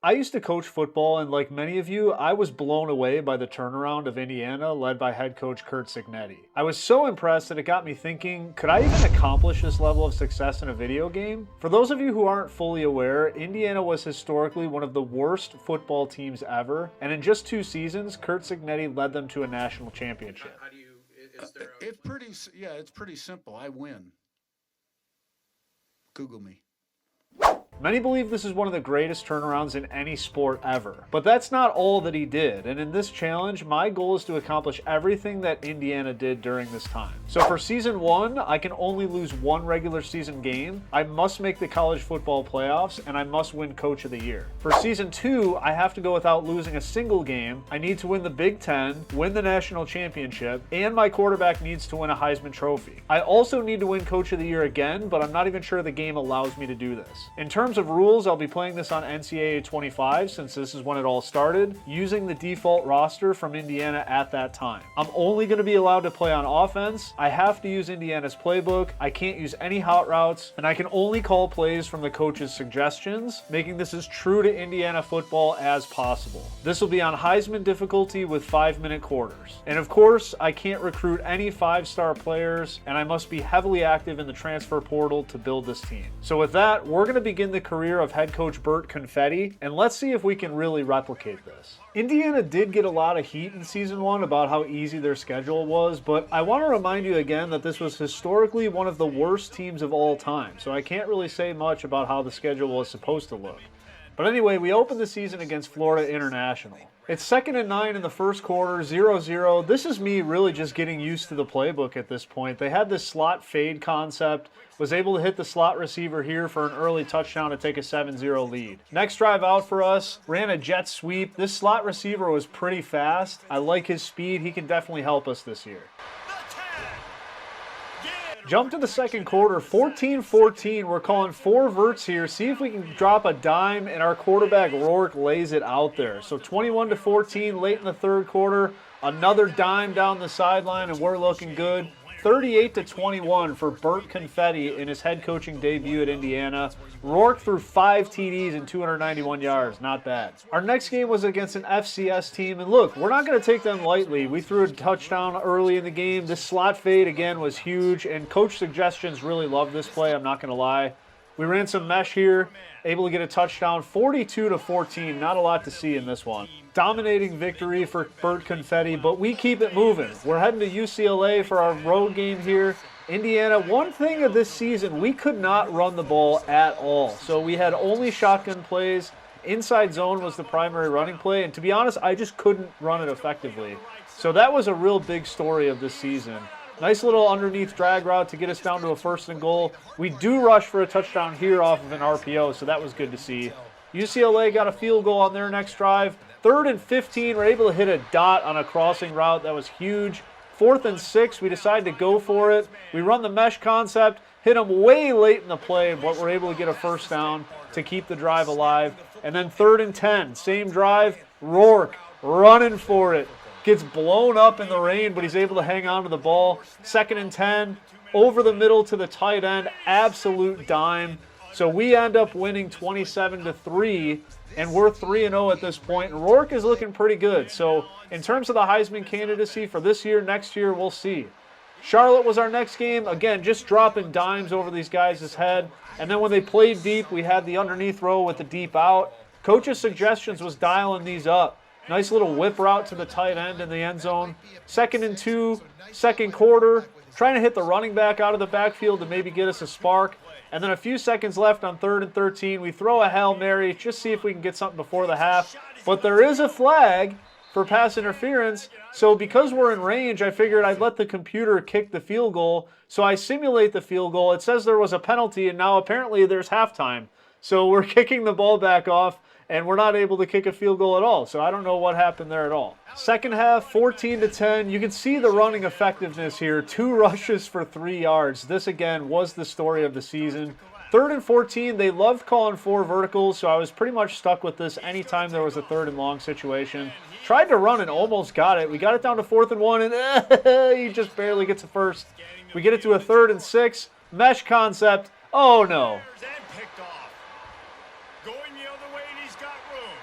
I used to coach football, and like many of you, I was blown away by the turnaround of Indiana led by head coach Curt Cignetti. I was so impressed that it got me thinking, could I even accomplish this level of success in a video game? For those of you who aren't fully aware, Indiana was historically one of the worst football teams ever, and in just 2 seasons, Curt Cignetti led them to a national championship. How do you, is there a... It's pretty simple. I win. Google me. Many believe this is one of the greatest turnarounds in any sport ever. But that's not all that he did, and in this challenge, my goal is to accomplish everything that Indiana did during this time. So for season 1, I can only lose 1 regular season game, I must make the college football playoffs, and I must win Coach of the Year. For season 2, I have to go without losing a single game, I need to win the Big Ten, win the national championship, and my quarterback needs to win a Heisman Trophy. I also need to win Coach of the Year again, but I'm not even sure the game allows me to do this. In terms of rules, I'll be playing this on NCAA 25 since this is when it all started, using the default roster from Indiana at that time. I'm only going to be allowed to play on offense, I have to use Indiana's playbook, I can't use any hot routes, and I can only call plays from the coach's suggestions, making this as true to Indiana football as possible. This will be on Heisman difficulty with 5-minute quarters. And of course, I can't recruit any 5-star players, and I must be heavily active in the transfer portal to build this team. So with that, we're going to begin the career of head coach Curt Cignetti, and let's see if we can really replicate this. Indiana did get a lot of heat in season 1 about how easy their schedule was, but I want to remind you again that this was historically one of the worst teams of all time, so I can't really say much about how the schedule was supposed to look. But anyway, we opened the season against Florida International. It's 2nd and 9 in the first quarter, 0-0. This is me really just getting used to the playbook at this point. They had this slot fade concept, was able to hit the slot receiver here for an early touchdown to take a 7-0 lead. Next drive out for us, ran a jet sweep. This slot receiver was pretty fast. I like his speed. He can definitely help us this year. Jump to the second quarter, 14-14. We're calling 4 verts here. See if we can drop a dime, and our quarterback Rourke lays it out there. So 21-14 late in the third quarter. Another dime down the sideline, and we're looking good. 38-21 for Curt Cignetti in his head coaching debut at Indiana. Rourke threw 5 TDs and 291 yards, not bad. Our next game was against an FCS team, and look, we're not going to take them lightly. We threw a touchdown early in the game. This slot fade again was huge, and coach suggestions really loved this play, I'm not going to lie. We ran some mesh here, able to get a touchdown, 42-14, not a lot to see in this one. Dominating victory for Curt Cignetti, but we keep it moving. We're heading to UCLA for our road game here. Indiana, one thing of this season, we could not run the ball at all. So we had only shotgun plays. Inside zone was the primary running play, and to be honest, I just couldn't run it effectively. So that was a real big story of this season. Nice little underneath drag route to get us down to a 1st and goal. We do rush for a touchdown here off of an RPO, so that was good to see. UCLA got a field goal on their next drive. 3rd and 15, we're able to hit a dot on a crossing route. That was huge. 4th and 6, we decide to go for it. We run the mesh concept, hit them way late in the play, but we're able to get a 1st down to keep the drive alive. And then 3rd and 10, same drive, Rourke running for it. Gets blown up in the rain, but he's able to hang on to the ball. 2nd and 10, over the middle to the tight end, absolute dime. So we end up winning 27-3, and we're 3-0 at this point, and Rourke is looking pretty good. So in terms of the Heisman candidacy for this year, next year, we'll see. Charlotte was our next game. Again, just dropping dimes over these guys' head. And then when they played deep, we had the underneath row with the deep out. Coach's suggestions was dialing these up. Nice little whip route to the tight end in the end zone. 2nd and 2, second quarter. Trying to hit the running back out of the backfield to maybe get us a spark. And then a few seconds left on 3rd and 13. We throw a Hail Mary, just see if we can get something before the half. But there is a flag for pass interference. So because we're in range, I figured I'd let the computer kick the field goal. So I simulate the field goal. It says there was a penalty, and now apparently there's halftime. So we're kicking the ball back off, and we're not able to kick a field goal at all. So I don't know what happened there at all. Second half, 14-10. You can see the running effectiveness here. 2 rushes for 3 yards. This, again, was the story of the season. 3rd and 14, they loved calling 4 verticals, so I was pretty much stuck with this anytime there was a 3rd and long situation. Tried to run and almost got it. We got it down to 4th and 1, and he just barely gets a first. We get it to a 3rd and 6. Mesh concept. Oh, no. Picked off. Going the other way, and he's got room.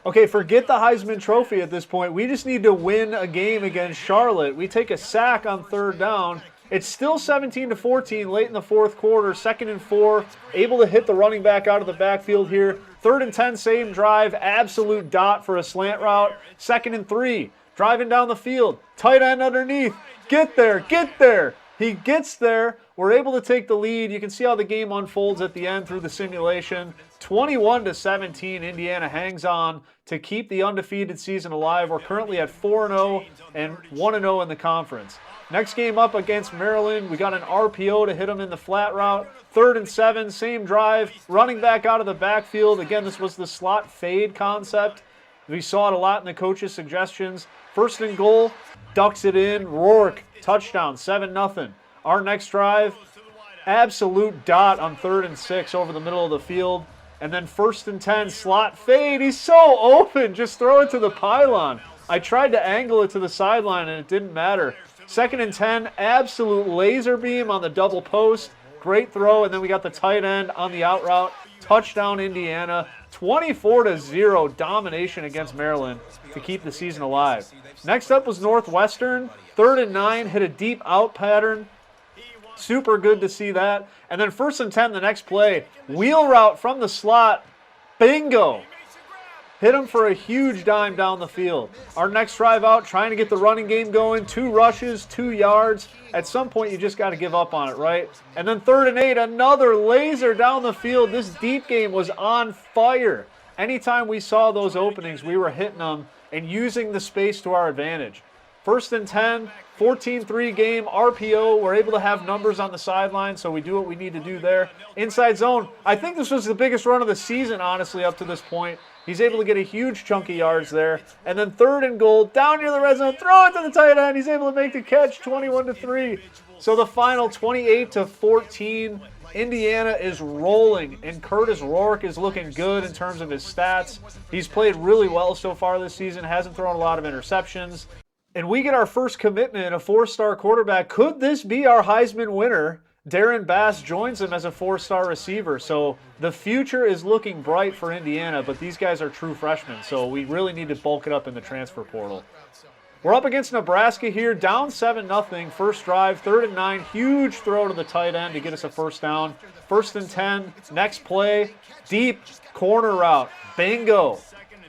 Okay, forget the Heisman Trophy at this point. We just need to win a game against Charlotte. We take a sack on third down. It's still 17-14 late in the fourth quarter, 2nd and 4, able to hit the running back out of the backfield here. 3rd and 10, same drive, absolute dot for a slant route. 2nd and 3, driving down the field, tight end underneath. Get there, get there. He gets there. We're able to take the lead. You can see how the game unfolds at the end through the simulation. 21-17, Indiana hangs on to keep the undefeated season alive. We're currently at 4-0 and 1-0 in the conference. Next game up against Maryland, we got an RPO to hit them in the flat route. 3rd and 7, same drive, running back out of the backfield. Again, this was the slot fade concept. We saw it a lot in the coaches' suggestions. 1st and goal, ducks it in. Rourke, touchdown, 7-0. Our next drive, absolute dot on 3rd and 6 over the middle of the field. And then 1st and 10, slot fade. He's so open, just throw it to the pylon. I tried to angle it to the sideline and it didn't matter. 2nd and 10, absolute laser beam on the double post. Great throw, and then we got the tight end on the out route. Touchdown, Indiana. 24-0 domination against Maryland to keep the season alive. Next up was Northwestern. 3rd and 9, hit a deep out pattern. Super good to see that. And then 1st and 10, the next play. Wheel route from the slot. Bingo. Hit him for a huge dime down the field. Our next drive out, trying to get the running game going. 2 rushes, 2 yards. At some point, you just got to give up on it, right? And then 3rd and 8, another laser down the field. This deep game was on fire. Anytime we saw those openings, we were hitting them and using the space to our advantage. 1st and 10, 14-3 game, RPO. We're able to have numbers on the sideline, so we do what we need to do there. Inside zone, I think this was the biggest run of the season, honestly, up to this point. He's able to get a huge chunk of yards there. And then 3rd and goal, down near the red zone, throw it to the tight end. He's able to make the catch, 21-3. So the final 28-14. Indiana is rolling, and Curtis Rourke is looking good in terms of his stats. He's played really well so far this season, hasn't thrown a lot of interceptions. And we get our first commitment, a 4-star quarterback. Could this be our Heisman winner? Darren Bass joins him as a 4-star receiver. So the future is looking bright for Indiana, but these guys are true freshmen, so we really need to bulk it up in the transfer portal. We're up against Nebraska here, down 7-0, first drive, 3rd and 9, huge throw to the tight end to get us a first down. 1st and 10, next play, deep corner route, bingo.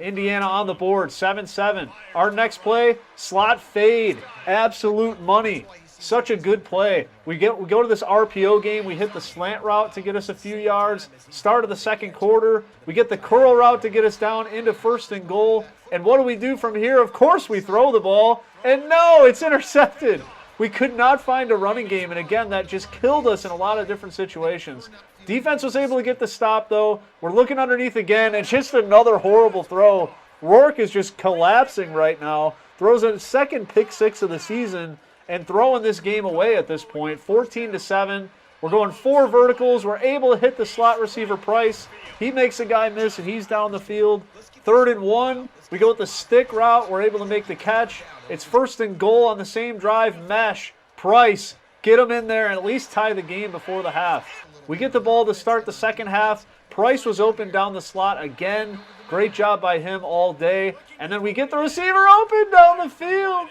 Indiana on the board, 7-7. Our next play, slot fade, absolute money. Such a good play. We go to this RPO game. We hit the slant route to get us a few yards. Start of the 2nd quarter. We get the curl route to get us down into 1st and goal. And what do we do from here? Of course we throw the ball. And no, it's intercepted. We could not find a running game. And again, that just killed us in a lot of different situations. Defense was able to get the stop, though. We're looking underneath again. And just another horrible throw. Rourke is just collapsing right now. Throws a 2nd pick 6 of the season. And throwing this game away at this point, 14-7. We're going 4 verticals. We're able to hit the slot receiver Price. He makes a guy miss, and he's down the field. 3rd and 1. We go with the stick route. We're able to make the catch. It's 1st and goal on the same drive. Mesh, Price, get him in there and at least tie the game before the half. We get the ball to start the 2nd half. Price was open down the slot again. Great job by him all day. And then we get the receiver open down the field.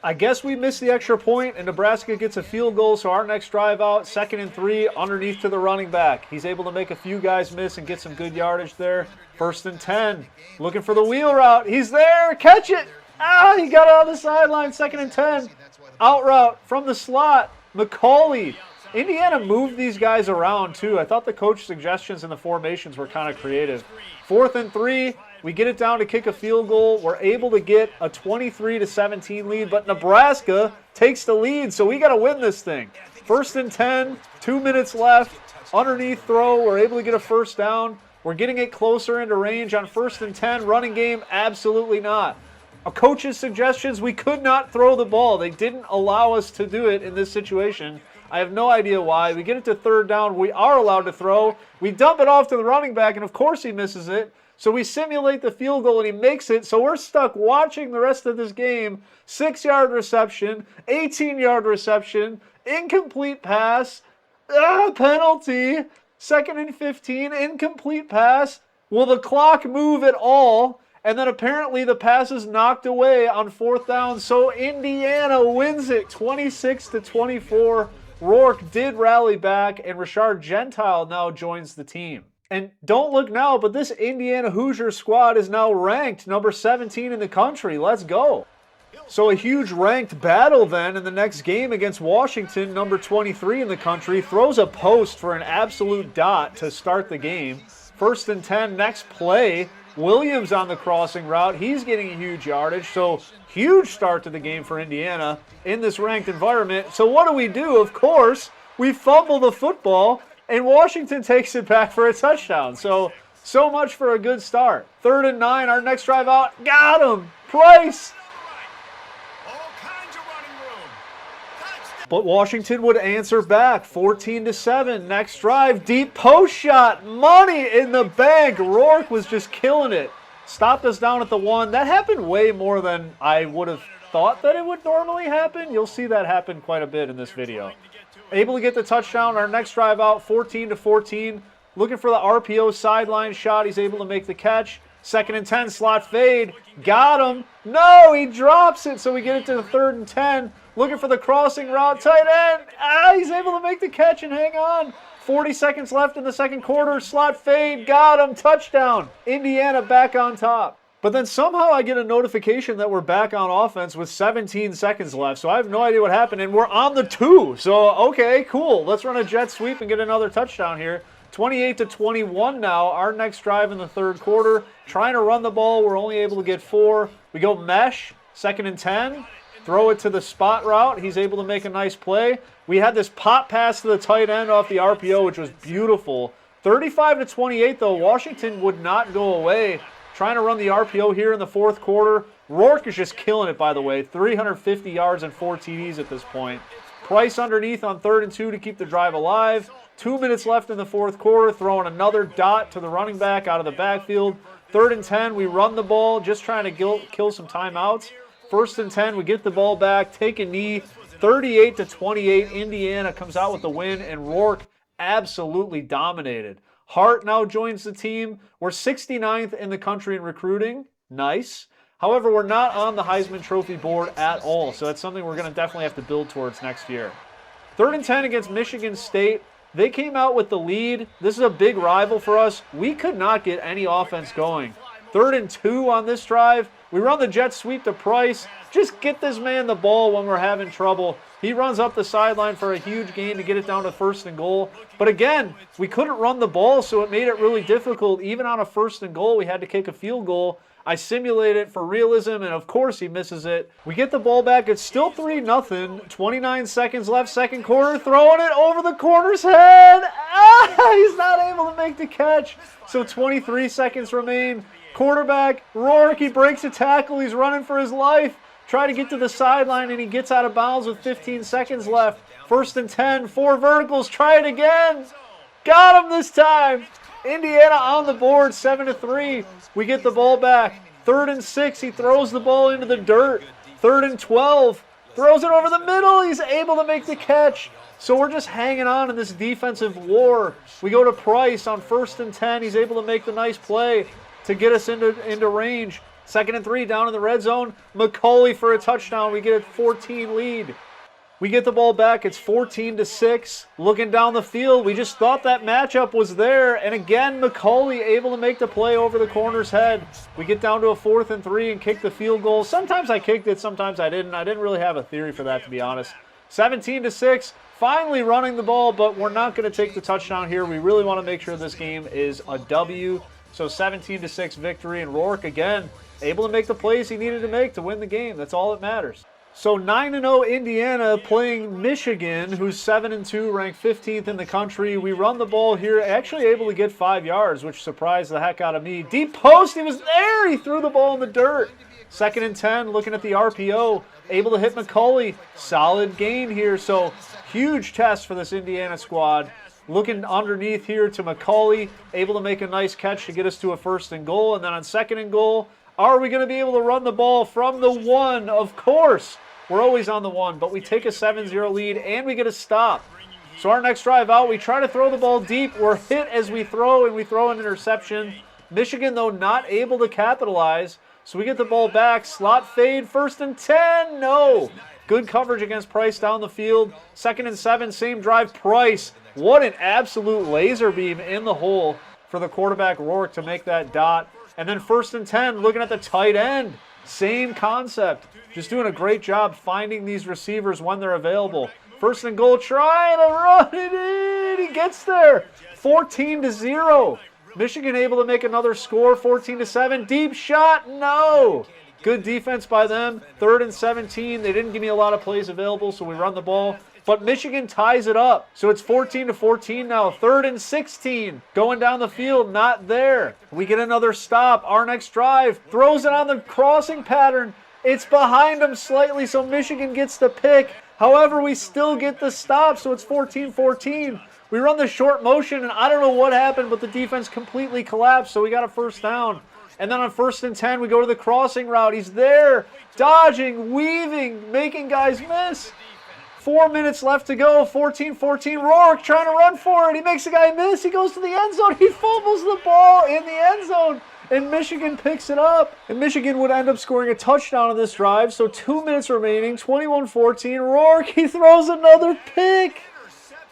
I guess we missed the extra point, and Nebraska gets a field goal, so our next drive out, 2nd and 3, underneath to the running back. He's able to make a few guys miss and get some good yardage there. 1st and 10, looking for the wheel route. He's there, catch it. He got it on the sideline, 2nd and 10. Out route from the slot, McCauley. Indiana moved these guys around, too. I thought the coach suggestions and the formations were kind of creative. 4th and 3. We get it down to kick a field goal. We're able to get a 23-17 lead, but Nebraska takes the lead, so we got to win this thing. 1st and 10, 2 minutes left. Underneath throw, we're able to get a first down. We're getting it closer into range on 1st and 10. Running game, absolutely not. A coach's suggestions, we could not throw the ball. They didn't allow us to do it in this situation. I have no idea why. We get it to 3rd down. We are allowed to throw. We dump it off to the running back, and of course he misses it. So we simulate the field goal, and he makes it. So we're stuck watching the rest of this game. 6-yard reception, 18-yard reception, incomplete pass, penalty. 2nd and 15, incomplete pass. Will the clock move at all? And then apparently the pass is knocked away on 4th down. So Indiana wins it 26-24. Rourke did rally back, and Rashard Gentile now joins the team. And don't look now, but this Indiana Hoosier squad is now ranked number 17 in the country. Let's go. So a huge ranked battle then in the next game against Washington, number 23 in the country. Throws a post for an absolute dot to start the game. 1st and 10, next play. Williams on the crossing route. He's getting a huge yardage. So huge start to the game for Indiana in this ranked environment. So what do? Of course, we fumble the football, and Washington takes it back for a touchdown. So much for a good start. 3rd and 9, our next drive out. Got him! Price! But Washington would answer back, 14-7. Next drive, deep post shot, money in the bank. Rourke was just killing it. Stopped us down at the 1. That happened way more than I would have thought that it would normally happen. You'll see that happen quite a bit in this video. Able to get the touchdown. Our next drive out, 14-14. Looking for the RPO sideline shot. He's able to make the catch. 2nd and 10, slot fade. Got him. No, he drops it, so we get it to the 3rd and 10. Looking for the crossing route, tight end. He's able to make the catch and hang on. 40 seconds left in the second quarter. Slot fade, got him, touchdown. Indiana back on top. But then somehow I get a notification that we're back on offense with 17 seconds left. So I have no idea what happened, and we're on the 2. So, okay, cool. Let's run a jet sweep and get another touchdown here. 28-21 now, our next drive in the 3rd quarter. Trying to run the ball, we're only able to get 4. We go mesh, 2nd and 10. Throw it to the spot route. He's able to make a nice play. We had this pop pass to the tight end off the RPO, which was beautiful. 35-28, though. Washington would not go away. Trying to run the RPO here in the 4th quarter. Rourke is just killing it, by the way. 350 yards and 4 TDs at this point. Price underneath on 3rd and 2 to keep the drive alive. 2 minutes left in the 4th quarter. Throwing another dot to the running back out of the backfield. 3rd and 10, we run the ball, just trying to kill some timeouts. 1st and 10, we get the ball back, take a knee, 38-28. Indiana comes out with the win, and Rourke absolutely dominated. Hart now joins the team. We're 69th in the country in recruiting. Nice. However, we're not on the Heisman Trophy board at all, so that's something we're going to definitely have to build towards next year. 3rd and 10 against Michigan State. They came out with the lead. This is a big rival for us. We could not get any offense going. 3rd and 2 on this drive. We run the jet sweep to Price. Just get this man the ball when we're having trouble. He runs up the sideline for a huge gain to get it down to 1st and goal. But again, we couldn't run the ball, so it made it really difficult. Even on a 1st and goal, we had to kick a field goal. I simulate it for realism, and of course he misses it. We get the ball back. It's still 3-0. 29 seconds left, 2nd quarter. Throwing it over the corner's head. He's not able to make the catch. So 23 seconds remain. Quarterback, Rourke, he breaks a tackle. He's running for his life. Try to get to the sideline, and he gets out of bounds with 15 seconds left. 1st and 10, 4 verticals. Try it again. Got him this time. Indiana on the board, 7-3. We get the ball back. 3rd and 6, he throws the ball into the dirt. 3rd and 12, throws it over the middle. He's able to make the catch. So we're just hanging on in this defensive war. We go to Price on 1st and 10. He's able to make the nice play to get us into range. 2nd and 3 down in the red zone. McCauley for a touchdown. We get a 14 lead. We get the ball back. It's 14-6. Looking down the field, we just thought that matchup was there. And again, McCauley able to make the play over the corner's head. We get down to a 4th and 3 and kick the field goal. Sometimes I kicked it, sometimes I didn't. I didn't really have a theory for that, to be honest. 17-6. Finally running the ball, but we're not going to take the touchdown here. We really want to make sure this game is a W. So 17-6 victory, and Rourke, again, able to make the plays he needed to make to win the game. That's all that matters. So 9-0 Indiana playing Michigan, who's 7-2, ranked 15th in the country. We run the ball here, actually able to get 5 yards, which surprised the heck out of me. Deep post, he was there! He threw the ball in the dirt. 2nd and 10, looking at the RPO, able to hit McCauley. Solid gain here, so huge test for this Indiana squad. Looking underneath here to McCauley, able to make a nice catch to get us to a 1st and goal. And then on 2nd and goal, are we going to be able to run the ball from the 1? Of course. We're always on the 1, but we take a 7-0 lead and we get a stop. So our next drive out, we try to throw the ball deep. We're hit as we throw, and we throw an interception. Michigan, though, not able to capitalize. So we get the ball back. Slot fade, 1st and 10. No. Good coverage against Price down the field. 2nd and 7, same drive. Price, what an absolute laser beam in the hole for the quarterback Rourke to make that dot. And then 1st and 10, looking at the tight end. Same concept. Just doing a great job finding these receivers when they're available. 1st and goal, trying to run it in. He gets there. 14-0. Michigan able to make another score, 14-7. Deep shot, no. Good defense by them. 3rd and 17. They didn't give me a lot of plays available, so we run the ball. But Michigan ties it up. So it's 14-14 now. 3rd and 16. Going down the field, not there. We get another stop. Our next drive. Throws it on the crossing pattern. It's behind them slightly, so Michigan gets the pick. However, we still get the stop, so it's 14-14. We run the short motion, and I don't know what happened, but the defense completely collapsed, so we got a 1st down. And then on 1st and 10, we go to the crossing route. He's there, dodging, weaving, making guys miss. 4 minutes left to go, 14-14. Rourke trying to run for it. He makes a guy miss. He goes to the end zone. He fumbles the ball in the end zone, and Michigan picks it up. And Michigan would end up scoring a touchdown on this drive, so 2 minutes remaining, 21-14. Rourke, he throws another pick.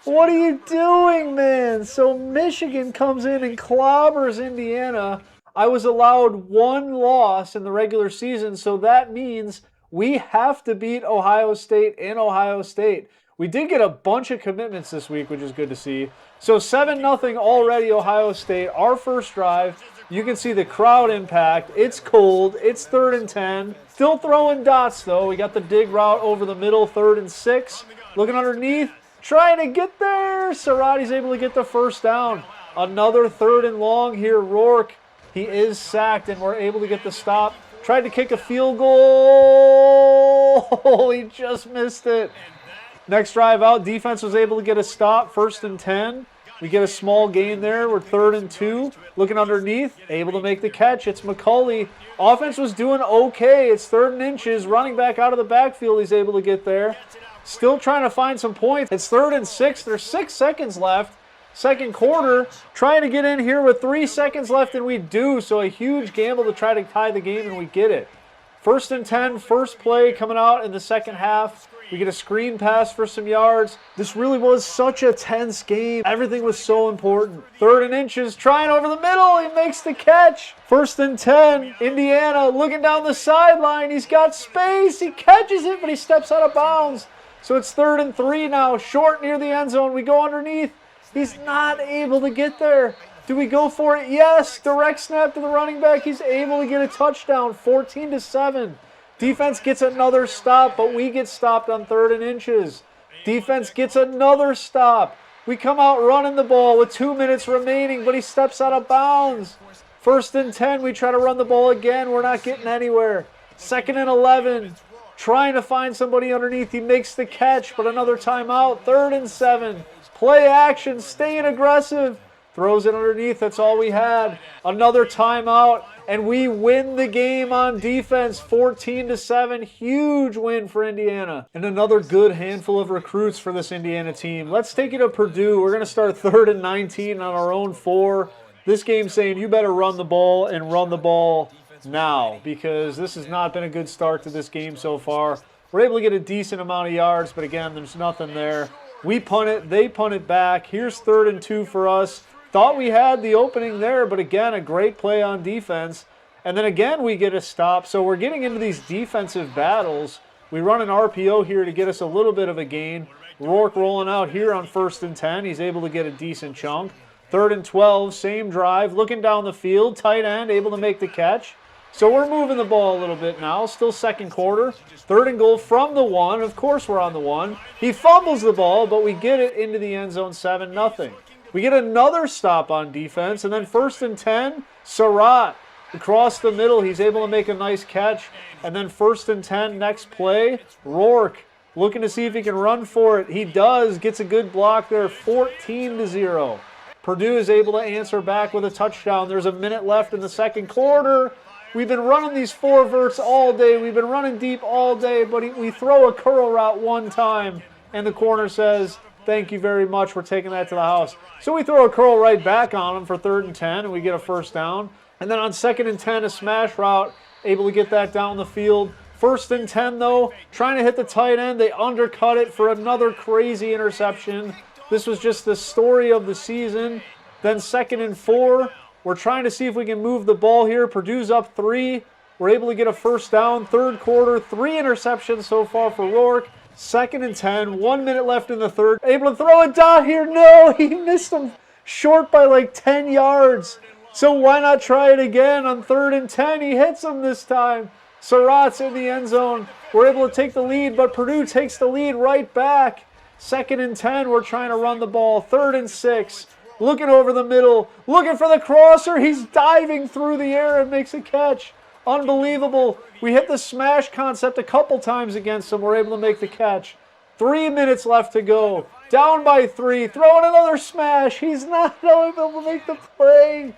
What are you doing, man? So Michigan comes in and clobbers Indiana. I was allowed 1 loss in the regular season, so that means we have to beat Ohio State in Ohio State. We did get a bunch of commitments this week, which is good to see. So 7-0 already Ohio State. Our first drive, you can see the crowd impact. It's cold. It's 3rd and 10. Still throwing dots, though. We got the dig route over the middle, 3rd and 6. Looking underneath. Trying to get there. Serrati's able to get the 1st down. Another 3rd and long here. Rourke, he is sacked, and we're able to get the stop. Tried to kick a field goal. He just missed it. Next drive out, defense was able to get a stop. 1st and 10. We get a small gain there. We're 3rd and 2. Looking underneath, able to make the catch. It's McCulley. Offense was doing okay. It's 3rd and inches. Running back out of the backfield, he's able to get there. Still trying to find some points. It's 3rd and 6. There's 6 seconds left. 2nd quarter. Trying to get in here with 3 seconds left, and we do. So a huge gamble to try to tie the game, and we get it. 1st and 10. First play coming out in the second half. We get a screen pass for some yards. This really was such a tense game. Everything was so important. 3rd and inches. Trying over the middle. He makes the catch. 1st and 10. Indiana looking down the sideline. He's got space. He catches it, but he steps out of bounds. So it's 3rd and 3 now, short near the end zone. We go underneath. He's not able to get there. Do we go for it? Yes. Direct snap to the running back. He's able to get a touchdown, 14-7. Defense gets another stop, but we get stopped on 3rd and inches. Defense gets another stop. We come out running the ball with 2 minutes remaining, but he steps out of bounds. 1st and 10. We try to run the ball again. We're not getting anywhere. 2nd and 11. Trying to find somebody underneath. He makes the catch, but another timeout. 3rd and 7. Play action, staying aggressive. Throws it underneath. That's all we had. Another timeout, and we win the game on defense, 14-7. Huge win for Indiana. And another good handful of recruits for this Indiana team. Let's take it to Purdue. We're going to start 3rd and 19 on our own 4. This game's saying you better run the ball and run the ball now, because this has not been a good start to this game so far. We're able to get a decent amount of yards, but again, there's nothing there. We punt it, they punt it back. Here's 3rd and 2 for us. Thought we had the opening there, but again, a great play on defense. And then again, we get a stop. So we're getting into these defensive battles. We run an RPO here to get us a little bit of a gain. Rourke rolling out here on 1st and 10. He's able to get a decent chunk. 3rd and 12, same drive. Looking down the field, tight end, able to make the catch. So we're moving the ball a little bit now. Still 2nd quarter. 3rd and goal from the 1. Of course we're on the 1. He fumbles the ball, but we get it into the end zone, 7-0. We get another stop on defense, and then 1st and 10, Surratt across the middle. He's able to make a nice catch. And then 1st and 10, next play, Rourke looking to see if he can run for it. He does, gets a good block there, 14-0. Purdue is able to answer back with a touchdown. There's a minute left in the 2nd quarter. We've been running these 4 verts all day. We've been running deep all day, but we throw a curl route one time, and the corner says, Thank you very much. We're taking that to the house. So we throw a curl right back on him for 3rd and 10, and we get a first down. And then on 2nd and 10, a smash route, able to get that down the field. 1st and 10, though, trying to hit the tight end. They undercut it for another crazy interception. This was just the story of the season. Then 2nd and 4, we're trying to see if we can move the ball here. Purdue's up 3. We're able to get a first down. 3rd quarter, 3 interceptions so far for Rourke. 2nd and 10, 1 minute left in the 3rd. Able to throw a dot here. No, he missed him short by like 10 yards. So why not try it again on 3rd and 10? He hits him this time. Surratt's in the end zone. We're able to take the lead, but Purdue takes the lead right back. 2nd and 10, we're trying to run the ball. 3rd and 6, looking over the middle, looking for the crosser. He's diving through the air and makes a catch. Unbelievable. We hit the smash concept a couple times against him. We're able to make the catch. 3 minutes left to go. Down by 3. Throwing another smash. He's not able to make the play.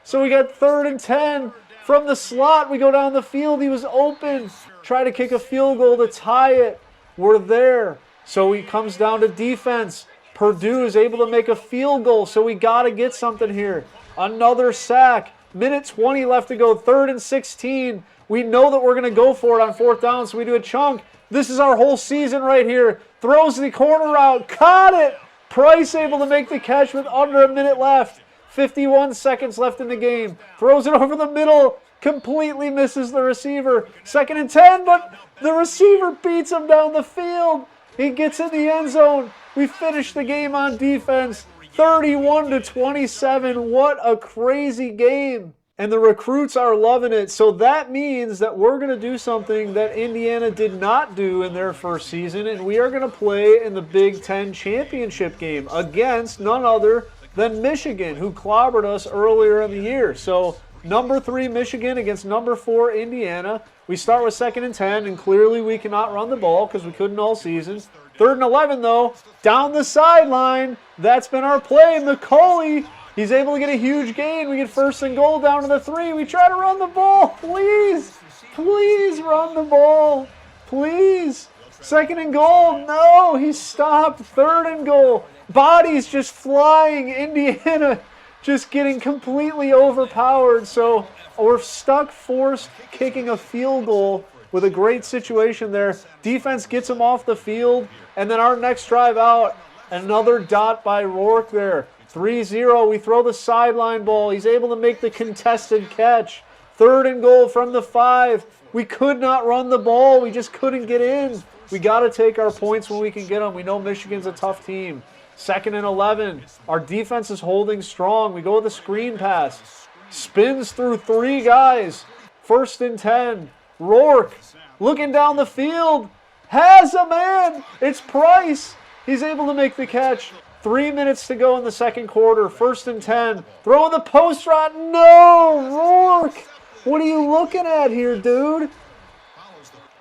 So we got 3rd and 10. From the slot, we go down the field. He was open. Try to kick a field goal to tie it. We're there. So he comes down to defense. Purdue is able to make a field goal, so we got to get something here. Another sack. Minute 20 left to go, 3rd and 16. We know that we're going to go for it on 4th down, so we do a chunk. This is our whole season right here. Throws the corner out. Caught it. Price able to make the catch with under a minute left. 51 seconds left in the game. Throws it over the middle. Completely misses the receiver. 2nd and 10, but the receiver beats him down the field. He gets in the end zone. We finish the game on defense. 31-27. What a crazy game. And the recruits are loving it. So that means that we're going to do something that Indiana did not do in their first season, and we are going to play in the Big Ten championship game against none other than Michigan, who clobbered us earlier in the year. So number 3 Michigan against number 4 Indiana. We start with 2nd and 10, and clearly we cannot run the ball because we couldn't all season. 3rd and 11, though, down the sideline. That's been our play. McCauley, he's able to get a huge gain. We get 1st and goal down to the 3. We try to run the ball. Please, please run the ball. Please. 2nd and goal. No, he stopped. 3rd and goal. Bodies just flying. Indiana just getting completely overpowered. So we're stuck forced kicking a field goal with a great situation there. Defense gets him off the field. And then our next drive out, another dot by Rourke there. 3-0, we throw the sideline ball. He's able to make the contested catch. 3rd and goal from the 5. We could not run the ball. We just couldn't get in. We got to take our points when we can get them. We know Michigan's a tough team. 2nd and 11. Our defense is holding strong. We go with a screen pass. Spins through 3 guys. 1st and 10. Rourke looking down the field. Has a man. It's Price. He's able to make the catch. 3 minutes to go in the 2nd quarter. 1st and 10. Throwing the post route. No, Rourke. What are you looking at here, dude?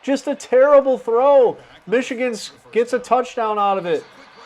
Just a terrible throw. Michigan gets a touchdown out of it.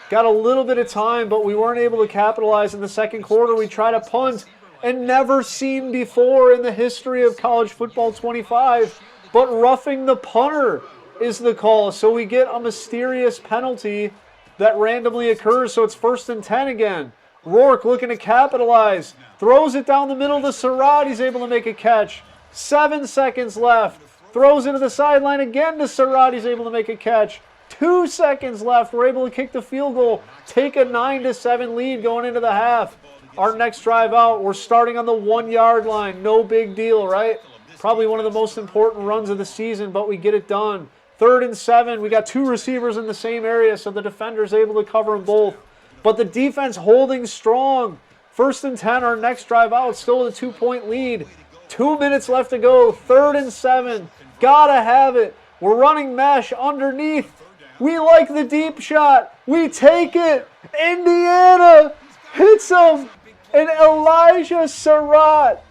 Got a little bit of time, but we weren't able to capitalize in the 2nd quarter. We tried to punt, and never seen before in the history of college football 25, but roughing the punter is the call. So we get a mysterious penalty that randomly occurs, so it's 1st and 10 again. Rourke looking to capitalize. Throws it down the middle to Surratt. He's able to make a catch. 7 seconds left. Throws it to the sideline again to Surratt. He's able to make a catch. 2 seconds left. We're able to kick the field goal. Take a 9-7 lead going into the half. Our next drive out, we're starting on the 1-yard line. No big deal, right? Probably one of the most important runs of the season, but we get it done. 3rd and 7. We got 2 receivers in the same area, so the defender's able to cover them both. But the defense holding strong. 1st and 10, our next drive out, still with a 2-point lead. 2 minutes left to go. 3rd and 7. Gotta have it. We're running mesh underneath. We like the deep shot. We take it. Indiana hits him. And Elijah Surratt,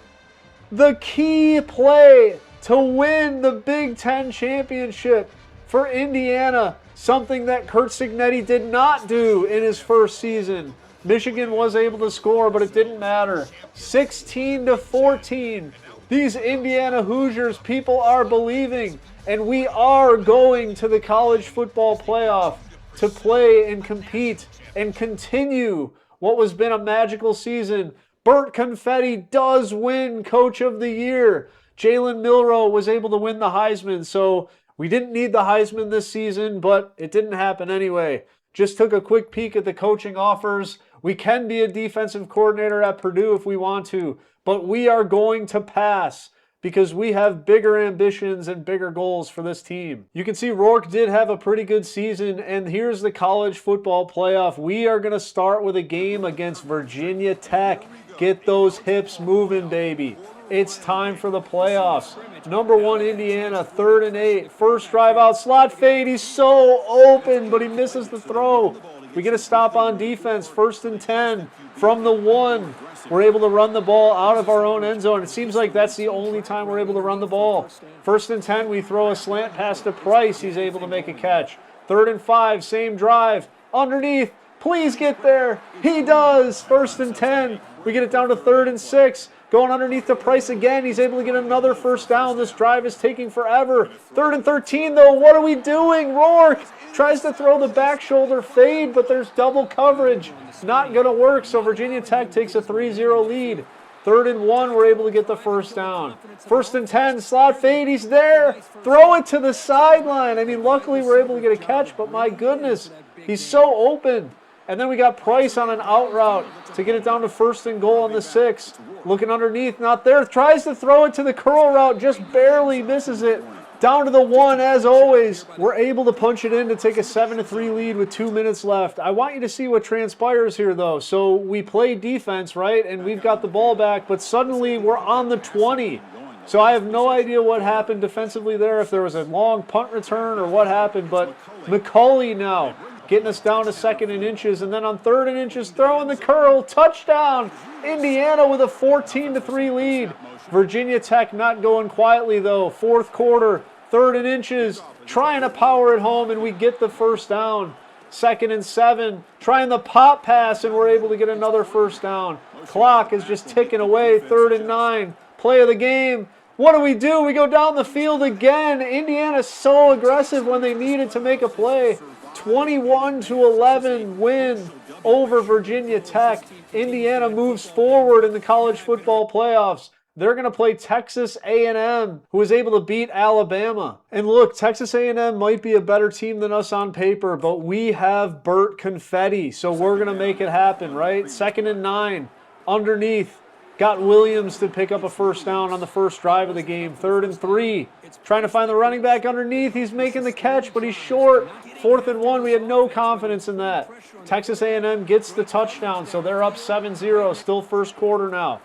the key play to win the Big Ten championship for Indiana. Something that Curt Cignetti did not do in his first season. Michigan was able to score, but it didn't matter. 16-14. These Indiana Hoosiers, people are believing, and we are going to the college football playoff to play and compete and continue what has been a magical season. Curt Cignetti does win Coach of the Year. Jalen Milroe was able to win the Heisman, so we didn't need the Heisman this season, but it didn't happen anyway. Just took a quick peek at the coaching offers. We can be a defensive coordinator at Purdue if we want to, but we are going to pass because we have bigger ambitions and bigger goals for this team. You can see Rourke did have a pretty good season, and here's the college football playoff. We are going to start with a game against Virginia Tech. Get those hips moving, baby. It's time for the playoffs. Number 1 Indiana, 3rd and 8. First drive out, slot fade. He's so open, but he misses the throw. We get a stop on defense, 1st and 10 from the 1. We're able to run the ball out of our own end zone. It seems like that's the only time we're able to run the ball. 1st and 10, we throw a slant pass to Price. He's able to make a catch. 3rd and 5, same drive. Underneath, please get there. He does. 1st and 10. We get it down to 3rd and 6. Going underneath to Price again. He's able to get another first down. This drive is taking forever. 3rd and 13, though. What are we doing? Rourke tries to throw the back shoulder fade, but there's double coverage. Not going to work, so Virginia Tech takes a 3-0 lead. 3rd and 1, we're able to get the first down. 1st and 10, slot fade, he's there. Throw it to the sideline. I mean, luckily we're able to get a catch, but my goodness, he's so open. And then we got Price on an out route to get it down to 1st and goal on the 6. Looking underneath, not there. Tries to throw it to the curl route, just barely misses it. Down to the 1, as always. We're able to punch it in to take a 7-3 lead with 2 minutes left. I want you to see what transpires here, though. So we play defense, right? And we've got the ball back, but suddenly we're on the 20. So I have no idea what happened defensively there, if there was a long punt return or what happened, but McCauley now getting us down to 2nd and inches, and then on 3rd and inches, throwing the curl, touchdown, Indiana with a 14-3 lead. Virginia Tech not going quietly though, 4th quarter, 3rd and inches, trying to power it home, and we get the first down. 2nd and 7, trying the pop pass, and we're able to get another first down. Clock is just ticking away, 3rd and 9, play of the game. What do? We go down the field again. Indiana's so aggressive when they needed to make a play. 21-11 win over Virginia Tech. Indiana moves forward in the college football playoffs. They're going to play Texas A&M, who was able to beat Alabama. And look, Texas A&M might be a better team than us on paper, but we have Curt Cignetti, so we're going to make it happen, right? 2nd and 9, underneath. Got Williams to pick up a first down on the first drive of the game. 3rd and 3. Trying to find the running back underneath. He's making the catch, but he's short. 4th and 1. We had no confidence in that. Texas A&M gets the touchdown, so they're up 7-0. Still first quarter now.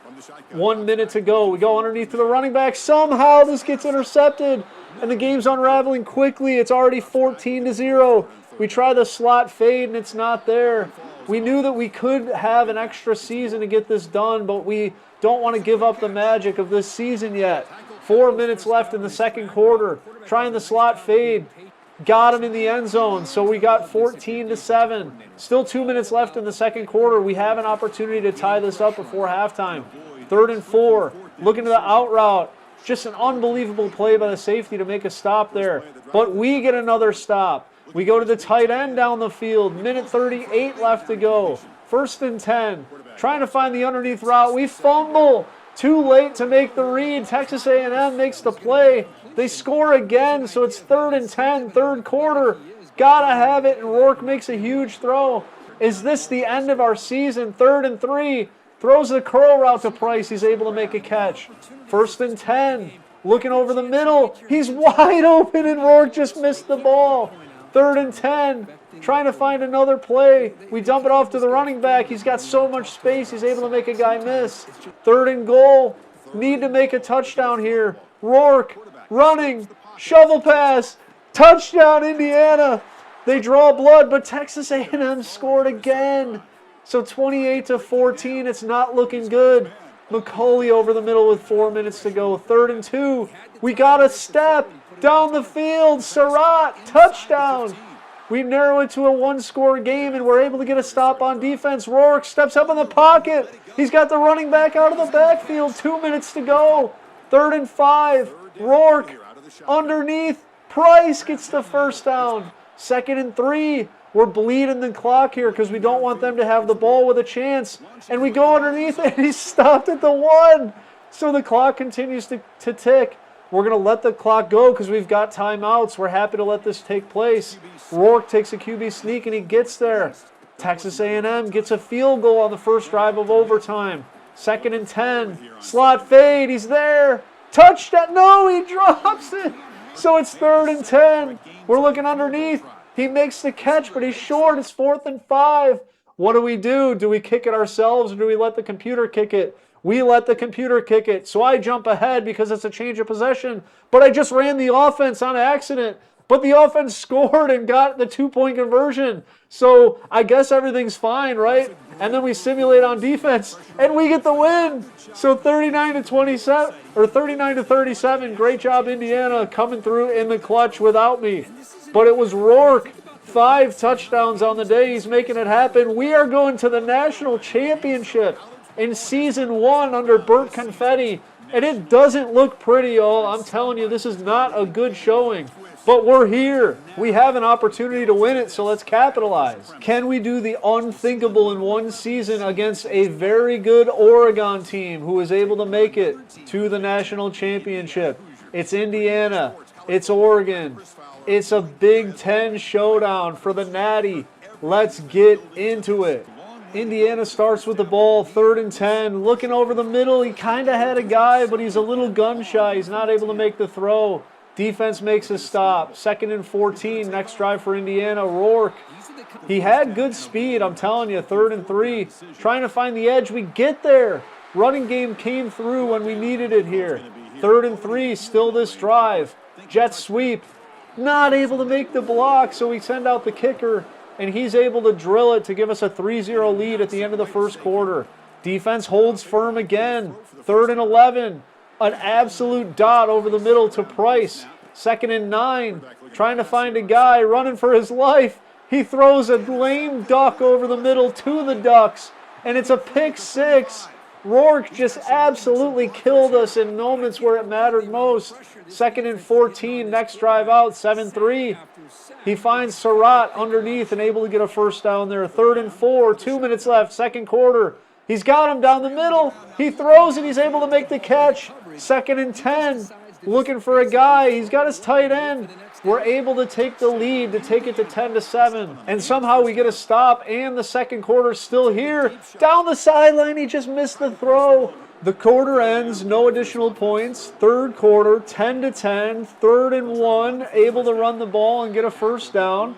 1 minute to go. We go underneath to the running back. Somehow this gets intercepted, and the game's unraveling quickly. It's already 14-0. We try the slot fade, and it's not there. We knew that we could have an extra season to get this done, but we don't want to give up the magic of this season yet. 4 minutes left in the 2nd quarter. Trying the slot fade. Got him in the end zone, so we got 14-7. Still 2 minutes left in the 2nd quarter. We have an opportunity to tie this up before halftime. 3rd and 4. Looking to the out route. Just an unbelievable play by the safety to make a stop there. But we get another stop. We go to the tight end down the field. Minute 38 left to go. 1st and 10. Trying to find the underneath route. We fumble. Too late to make the read. Texas A&M makes the play. They score again, so it's 3rd and 10, 3rd quarter. Gotta have it, and Rourke makes a huge throw. Is this the end of our season? 3rd and 3. Throws the curl route to Price. He's able to make a catch. 1st and 10. Looking over the middle. He's wide open, and Rourke just missed the ball. 3rd and 10, trying to find another play. We dump it off to the running back. He's got so much space, he's able to make a guy miss. 3rd and goal, need to make a touchdown here. Rourke running, shovel pass, touchdown Indiana. They draw blood, but Texas A&M scored again. So 28-14, it's not looking good. McCauley over the middle with 4 minutes to go. 3rd and 2, we got a step. Down the field, Surratt, touchdown. We narrow it to a 1-score game, and we're able to get a stop on defense. Rourke steps up in the pocket. He's got the running back out of the backfield. 2 minutes to go. 3rd and 5, Rourke underneath. Price gets the first down. 2nd and 3, We're bleeding the clock here because we don't want them to have the ball with a chance. And we go underneath it, and he's stopped at the 1. So the clock continues to tick. We're going to let the clock go because we've got timeouts. We're happy to let this take place. Rourke takes a QB sneak, and he gets there. Texas A&M gets a field goal on the first drive of overtime. 2nd and 10. Slot fade. He's there. Touchdown. No, he drops it. So it's 3rd and 10. We're looking underneath. He makes the catch, but he's short. It's 4th and 5. What do? Do we kick it ourselves, or do we let the computer kick it? We let the computer kick it. So I jump ahead because it's a change of possession. But I just ran the offense on accident. But the offense scored and got the 2-point conversion. So I guess everything's fine, right? And then we simulate on defense, and we get the win. So 39-27 or 39-37. Great job, Indiana, coming through in the clutch without me. But it was Rourke. 5 touchdowns on the day. He's making it happen. We are going to the national championship in season 1 under Burt Confetti. And it doesn't look pretty, y'all. I'm telling you, this is not a good showing. But we're here. We have an opportunity to win it, so let's capitalize. Can we do the unthinkable in one season against a very good Oregon team who is able to make it to the national championship? It's Indiana. It's Oregon. It's a Big Ten showdown for the Natty. Let's get into it. Indiana starts with the ball, 3rd and 10. Looking over the middle, he kind of had a guy, but he's a little gun shy. He's not able to make the throw. Defense makes a stop. 2nd and 14. Next drive for Indiana. Rourke. He had good speed, I'm telling you. 3rd and 3. Trying to find the edge. We get there. Running game came through when we needed it here. 3rd and 3. Still this drive. Jet sweep. Not able to make the block, so we send out the kicker, and he's able to drill it to give us a 3-0 lead at the end of the first quarter. Defense holds firm again. 3rd and 11. An absolute dot over the middle to Price. 2nd and 9. Trying to find a guy running for his life. He throws a lame duck over the middle to the Ducks, and it's a pick 6. Rourke just absolutely killed us in moments where it mattered most. 2nd and 14. Next drive out. 7-3. He finds Surratt underneath and able to get a first down there. 3rd and 4. 2 minutes left. Second quarter. He's got him down the middle. He throws it. He's able to make the catch. 2nd and 10. Looking for a guy. He's got his tight end. We're able to take the lead to take it to 10-7. And somehow we get a stop, and the second quarter's still here. Down the sideline, he just missed the throw. The quarter ends, no additional points. Third quarter, 10-10. 3rd and 1, able to run the ball and get a first down.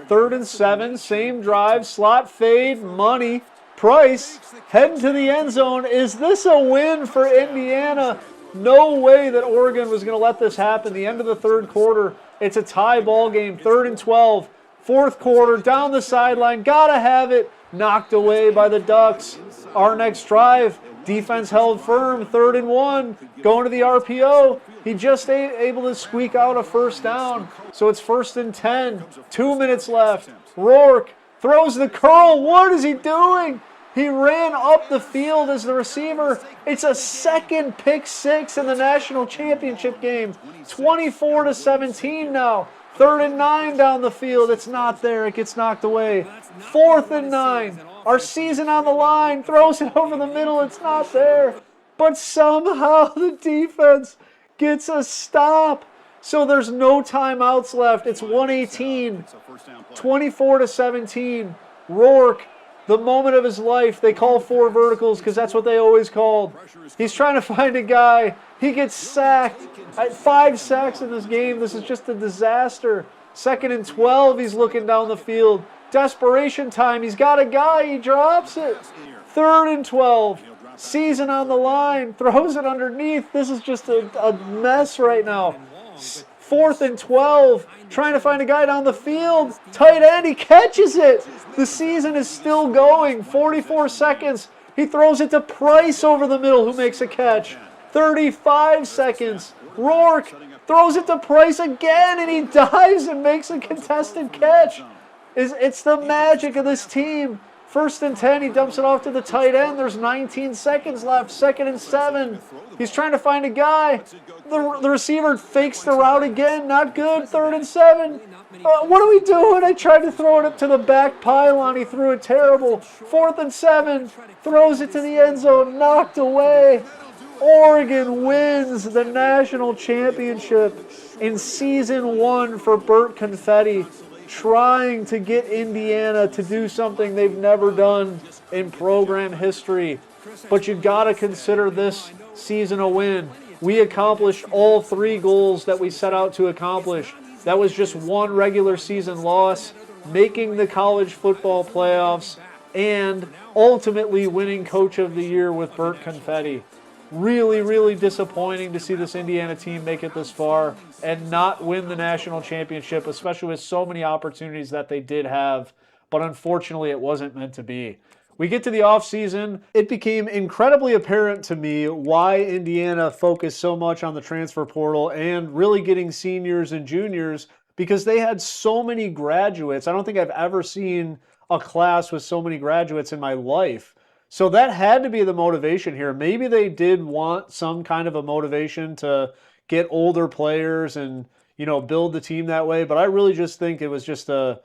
3rd and 7, same drive, slot fade, money. Price heading to the end zone. Is this a win for Indiana? No way that Oregon was going to let this happen. The end of the third quarter, it's a tie ball game. 3rd and 12. Fourth quarter, down the sideline. Gotta have it. Knocked away by the Ducks. Our next drive, defense held firm. 3rd and 1. Going to the RPO. He just able to squeak out a first down. So it's 1st and 10. 2 minutes left. Rourke throws the curl. What is he doing? He ran up the field as the receiver. It's a second pick 6 in the national championship game. 24-17 now. 3rd and 9 down the field. It's not there. It gets knocked away. 4th and 9. Our season on the line. Throws it over the middle. It's not there. But somehow the defense gets a stop. So there's no timeouts left. It's 1:18. 24-17. Rourke, the moment of his life. They call 4 verticals because that's what they always called. He's trying to find a guy. He gets sacked. 5 sacks in this game. This is just a disaster. 2nd and 12. He's looking down the field. Desperation time. He's got a guy. He drops it. 3rd and 12. Season on the line. Throws it underneath. This is just a mess right now. 4th and 12. Trying to find a guy down the field. Tight end. He catches it. The season is still going. 44 seconds. He throws it to Price over the middle, who makes a catch. 35 seconds. Rourke throws it to Price again, and he dives and makes a contested catch. It's the magic of this team. 1st and 10. He dumps it off to the tight end. There's 19 seconds left. 2nd and 7. He's trying to find a guy. The receiver fakes the route again. Not good. 3rd and 7. What are we doing? I tried to throw it up to the back pylon. He threw it terrible. 4th and 7. Throws it to the end zone. Knocked away. Oregon wins the national championship in season 1 for Burt Confetti, trying to get Indiana to do something they've never done in program history. But you got to consider this season a win. We accomplished all 3 goals that we set out to accomplish. That was just 1 regular season loss, making the college football playoffs, and ultimately winning Coach of the Year with Burt Confetti. Really, really disappointing to see this Indiana team make it this far and not win the national championship, especially with so many opportunities that they did have. But unfortunately, it wasn't meant to be. We get to the offseason. It became incredibly apparent to me why Indiana focused so much on the transfer portal and really getting seniors and juniors, because they had so many graduates. I don't think I've ever seen a class with so many graduates in my life. So that had to be the motivation here. Maybe they did want some kind of a motivation to get older players and, build the team that way. But I really just think it was just a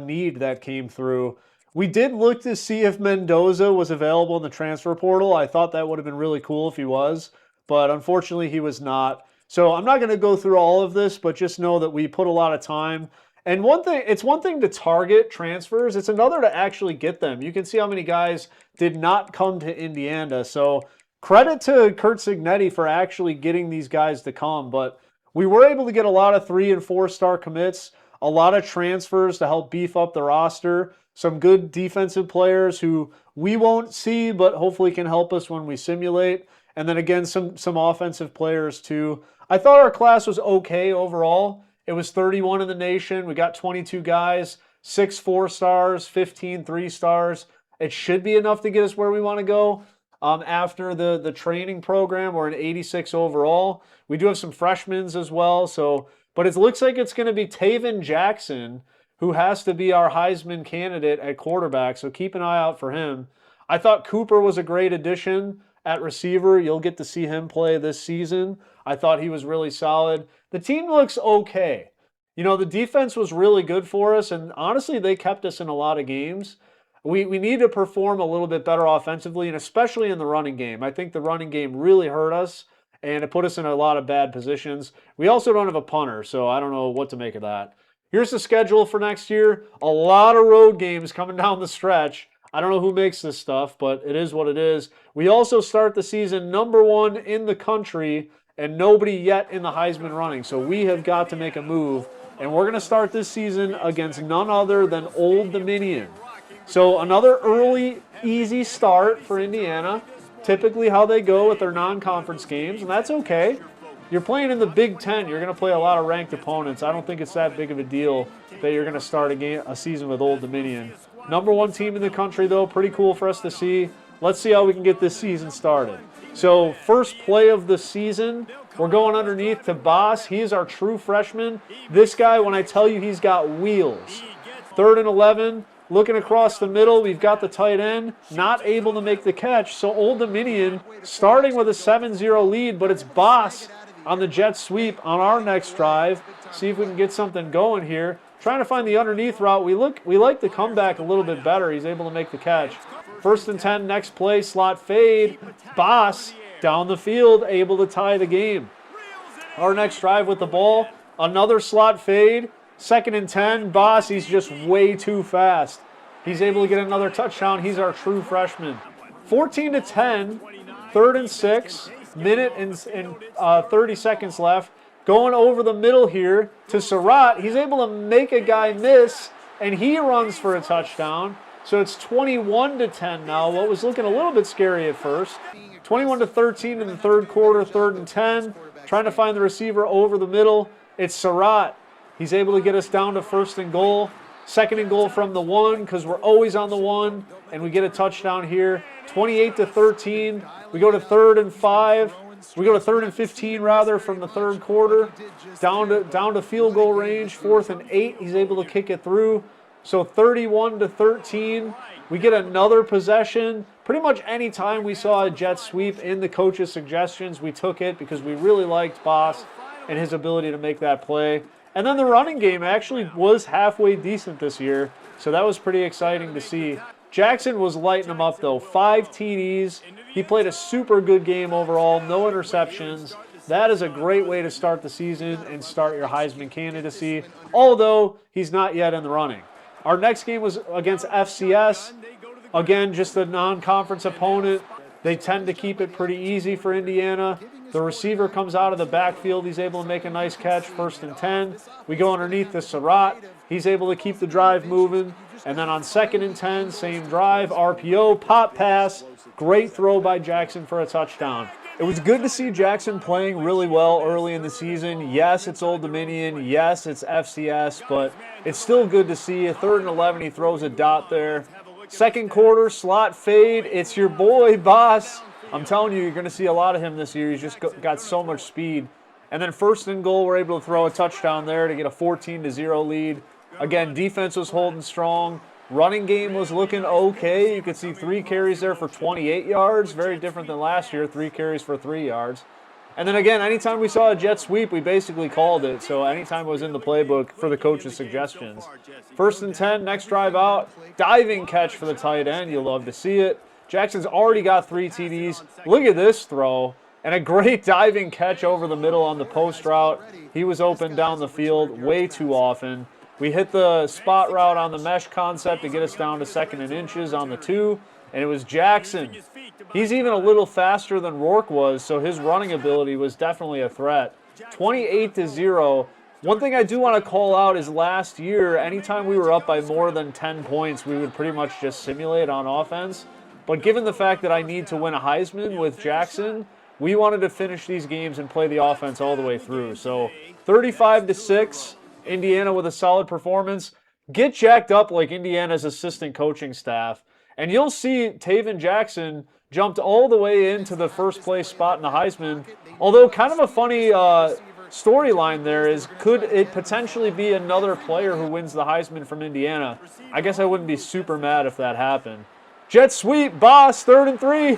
need that came through. We did look to see if Mendoza was available in the transfer portal. I thought that would have been really cool if he was, but unfortunately he was not. So I'm not going to go through all of this, but just know that we put a lot of time. And it's one thing to target transfers. It's another to actually get them. You can see how many guys did not come to Indiana. So credit to Curt Cignetti for actually getting these guys to come. But we were able to get a lot of 3- and 4-star commits, a lot of transfers to help beef up the roster. Some good defensive players who we won't see, but hopefully can help us when we simulate. And then again, some offensive players too. I thought our class was okay overall. It was 31 in the nation. We got 22 guys, 6 4-stars, 15 3-stars. It should be enough to get us where we want to go. After the training program, we're an 86 overall. We do have some freshmen as well. But it looks like it's going to be Taven Jackson, who has to be our Heisman candidate at quarterback, so keep an eye out for him. I thought Cooper was a great addition at receiver. You'll get to see him play this season. I thought he was really solid. The team looks okay. The defense was really good for us, and honestly, they kept us in a lot of games. We need to perform a little bit better offensively, and especially in the running game. I think the running game really hurt us, and it put us in a lot of bad positions. We also don't have a punter, so I don't know what to make of that. Here's the schedule for next year. A lot of road games coming down the stretch. I don't know who makes this stuff, but it is what it is. We also start the season number 1 in the country and nobody yet in the Heisman running. So we have got to make a move. And we're going to start this season against none other than Old Dominion. So another early, easy start for Indiana. Typically how they go with their non-conference games, and that's okay. You're playing in the Big Ten. You're going to play a lot of ranked opponents. I don't think it's that big of a deal that you're going to start a season with Old Dominion. Number 1 team in the country, though. Pretty cool for us to see. Let's see how we can get this season started. So first play of the season, we're going underneath to Boss. He is our true freshman. This guy, when I tell you he's got wheels. 3rd and 11. Looking across the middle, we've got the tight end, not able to make the catch. So Old Dominion starting with a 7-0 lead, but it's Boss on the jet sweep on our next drive. See if we can get something going here. Trying to find the underneath route. We like the comeback a little bit better. He's able to make the catch. 1st and 10, next play, slot fade. Boss down the field, able to tie the game. Our next drive with the ball, another slot fade. 2nd and 10, Boss, he's just way too fast. He's able to get another touchdown. He's our true freshman. 14-10, 3rd and 6. Minute and 30 seconds left. Going over the middle here to Surratt. He's able to make a guy miss, and he runs for a touchdown. So it's 21-10 now. What was looking a little bit scary at first. 21-13 in the 3rd quarter, 3rd and 10. Trying to find the receiver over the middle. It's Surratt. He's able to get us down to 1st and goal. 2nd and goal from the 1 because we're always on the 1, and we get a touchdown here. 28-13. We go to 3rd and 5. We go to 3rd and 15 rather from the 3rd quarter. Down to field goal range. 4th and 8. He's able to kick it through. So 31-13. We get another possession. Pretty much any time we saw a jet sweep in the coach's suggestions, we took it because we really liked Boss and his ability to make that play. And then the running game actually was halfway decent this year, so that was pretty exciting to see. Jackson was lighting them up, though. 5 TDs. He played a super good game overall, no interceptions. That is a great way to start the season and start your Heisman candidacy, although he's not yet in the running. Our next game was against FCS. Again, just a non-conference opponent. They tend to keep it pretty easy for Indiana. The receiver comes out of the backfield. He's able to make a nice catch, 1st and 10. We go underneath the Surratt. He's able to keep the drive moving. And then on 2nd and 10, same drive, RPO, pop pass. Great throw by Jackson for a touchdown. It was good to see Jackson playing really well early in the season. Yes, it's Old Dominion. Yes, it's FCS, but it's still good to see. 3rd and 11, he throws a dot there. 2nd quarter, slot fade. It's your boy, Boss. I'm telling you, you're going to see a lot of him this year. He's just got so much speed. And then 1st and goal, we're able to throw a touchdown there to get a 14-0 lead. Again, defense was holding strong. Running game was looking okay. You could see 3 carries there for 28 yards. Very different than last year, 3 carries for 3 yards. And then again, anytime we saw a jet sweep, we basically called it. So anytime it was in the playbook for the coach's suggestions. 1st and 10, next drive out. Diving catch for the tight end. You'll love to see it. Jackson's already got 3 TDs. Look at this throw. And a great diving catch over the middle on the post route. He was open down the field way too often. We hit the spot route on the mesh concept to get us down to 2nd and inches on the 2, and it was Jackson. He's even a little faster than Rourke was, so his running ability was definitely a threat. 28-0. One thing I do want to call out is last year, anytime we were up by more than 10 points, we would pretty much just simulate on offense. But given the fact that I need to win a Heisman with Jackson, we wanted to finish these games and play the offense all the way through. So 35-6. Indiana with a solid performance. Get jacked up like Indiana's assistant coaching staff, and you'll see Taven Jackson jumped all the way into the 1st place spot in the Heisman. Although kind of a funny storyline there is, could it potentially be another player who wins the Heisman from Indiana? I guess I wouldn't be super mad if that happened. Jet sweep, Boss, 3rd and 3.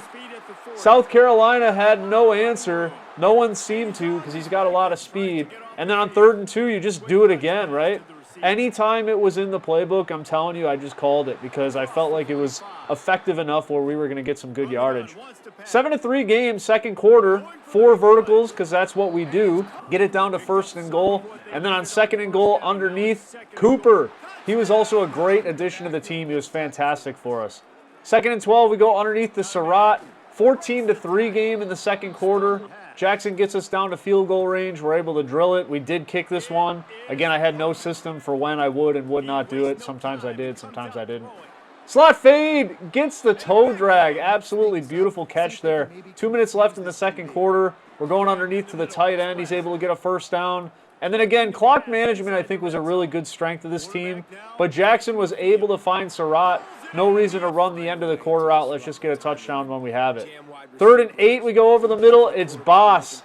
South Carolina had no answer. No one seemed to because he's got a lot of speed. And then on 3rd and 2, you just do it again, right? Anytime it was in the playbook, I'm telling you, I just called it because I felt like it was effective enough where we were going to get some good yardage. 7-3 game, 2nd quarter, 4 verticals because that's what we do. Get it down to 1st and goal. And then on 2nd and goal, underneath, Cooper. He was also a great addition to the team. He was fantastic for us. 2nd and 12, we go underneath the Surratt. 14-3 game in the 2nd quarter. Jackson gets us down to field goal range. We're able to drill it. We did kick this one. Again, I had no system for when I would and would not do it. Sometimes I did, sometimes I didn't. Slot fade, gets the toe drag. Absolutely beautiful catch there. 2 minutes left in the 2nd quarter. We're going underneath to the tight end. He's able to get a 1st down. And then again, clock management I think was a really good strength of this team. But Jackson was able to find Surratt. No reason to run the end of the quarter out. Let's just get a touchdown when we have it. 3rd and 8, we go over the middle. It's Boss.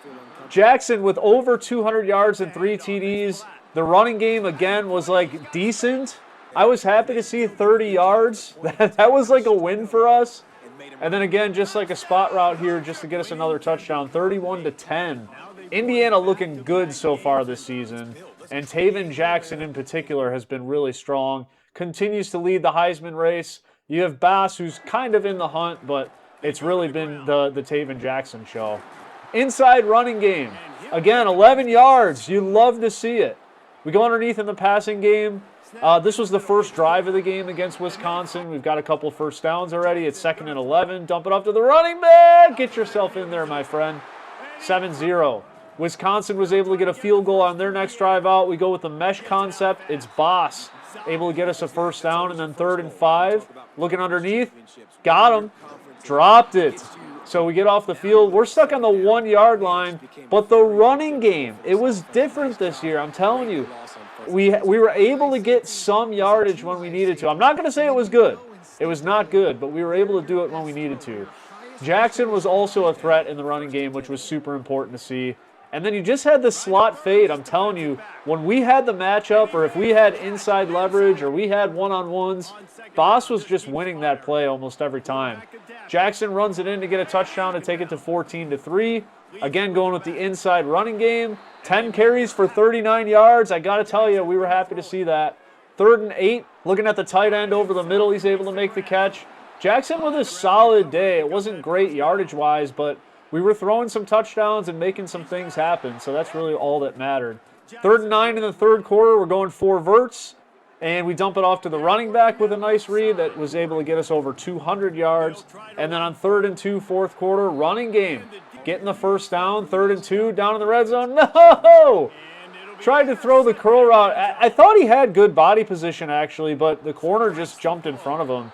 Jackson with over 200 yards and 3 TDs. The running game, again, was like decent. I was happy to see 30 yards. That was like a win for us. And then again, just like a spot route here just to get us another touchdown. 31-10. Indiana looking good so far this season. And Taven Jackson in particular has been really strong. Continues to lead the Heisman race. You have Bass, who's kind of in the hunt, but it's really been the Taven Jackson show. Inside running game. Again, 11 yards. You love to see it. We go underneath in the passing game. This was the first drive of the game against Wisconsin. We've got a couple 1st downs already. It's 2nd and 11. Dump it off to the running back. Get yourself in there, my friend. 7-0. Wisconsin was able to get a field goal on their next drive out. We go with the mesh concept. It's Boss able to get us a 1st down, and then 3rd and 5. Looking underneath. Got him. Dropped it. So we get off the field. We're stuck on the 1-yard line, but the running game, it was different this year. I'm telling you. We were able to get some yardage when we needed to. I'm not going to say it was good. It was not good, but we were able to do it when we needed to. Jackson was also a threat in the running game, which was super important to see. And then you just had the slot fade. I'm telling you, when we had the matchup, or if we had inside leverage, or we had one-on-ones, Boss was just winning that play almost every time. Jackson runs it in to get a touchdown to take it to 14-3. Again, going with the inside running game. 10 carries for 39 yards. I got to tell you, we were happy to see that. 3rd and 8, looking at the tight end over the middle, he's able to make the catch. Jackson with a solid day. It wasn't great yardage-wise, but we were throwing some touchdowns and making some things happen, so that's really all that mattered. 3rd and 9 in the 3rd quarter, we're going 4 verts, and we dump it off to the running back with a nice read that was able to get us over 200 yards. And then on 3rd and 2, 4th quarter, running game, getting the first down, 3rd and 2, down in the red zone. No! Tried to throw the curl route. I thought he had good body position, actually, but the corner just jumped in front of him.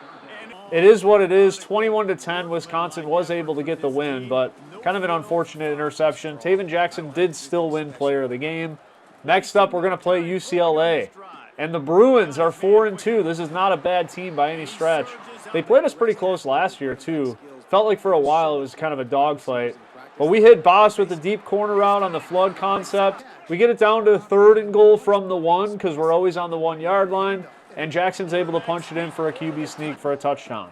It is what it is. 21-10, Wisconsin was able to get the win, but kind of an unfortunate interception. Taven Jackson did still win player of the game. Next up, we're going to play UCLA. And the Bruins are 4-2. This is not a bad team by any stretch. They played us pretty close last year, too. Felt like for a while it was kind of a dogfight. But we hit Boss with the deep corner route on the flood concept. We get it down to 3rd and goal from the 1 because we're always on the 1-yard line. And Jackson's able to punch it in for a QB sneak for a touchdown.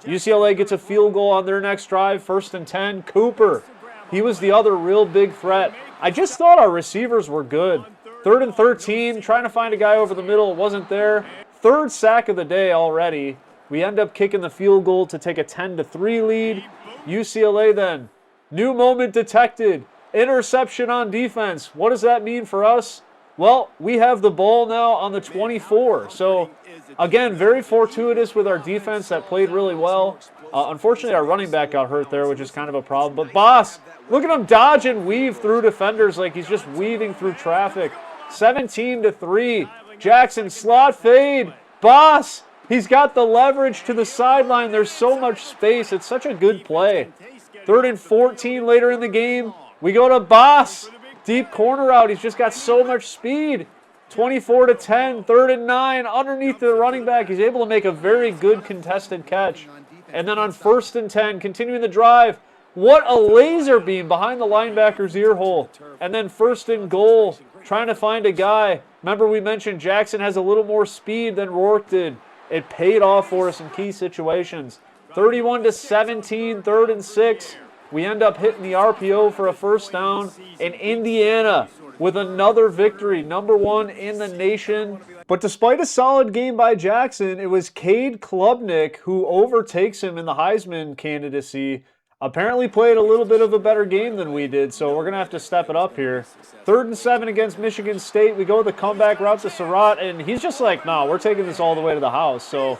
UCLA gets a field goal on their next drive, 1st and 10. Cooper, he was the other real big threat. I just thought our receivers were good. 3rd and 13, trying to find a guy over the middle, it wasn't there. 3rd sack of the day already. We end up kicking the field goal to take a 10-3 lead. UCLA then, new moment detected. Interception on defense. What does that mean for us? Well, we have the ball now on the 24. So, again, very fortuitous with our defense that played really well. Unfortunately, our running back got hurt there, which is kind of a problem. But Boss, look at him dodge and weave through defenders like he's just weaving through traffic. 17-3. Jackson slot fade. Boss, he's got the leverage to the sideline. There's so much space. It's such a good play. 3rd and 14 later in the game. We go to Boss. Deep corner out. He's just got so much speed. 24-10, 3rd and 9, underneath the running back. He's able to make a very good contested catch. And then on 1st and 10, continuing the drive. What a laser beam behind the linebacker's ear hole. And then 1st and goal, trying to find a guy. Remember we mentioned Jackson has a little more speed than Rourke did. It paid off for us in key situations. 31-17, 3rd and 6. We end up hitting the RPO for a first down. And Indiana with another victory, #1 in the nation. But despite a solid game by Jackson, it was Cade Klubnik who overtakes him in the Heisman candidacy. Apparently played a little bit of a better game than we did, so we're going to have to step it up here. 3rd and 7 against Michigan State. We go the comeback route to Surratt, and he's just like, no, we're taking this all the way to the house. So,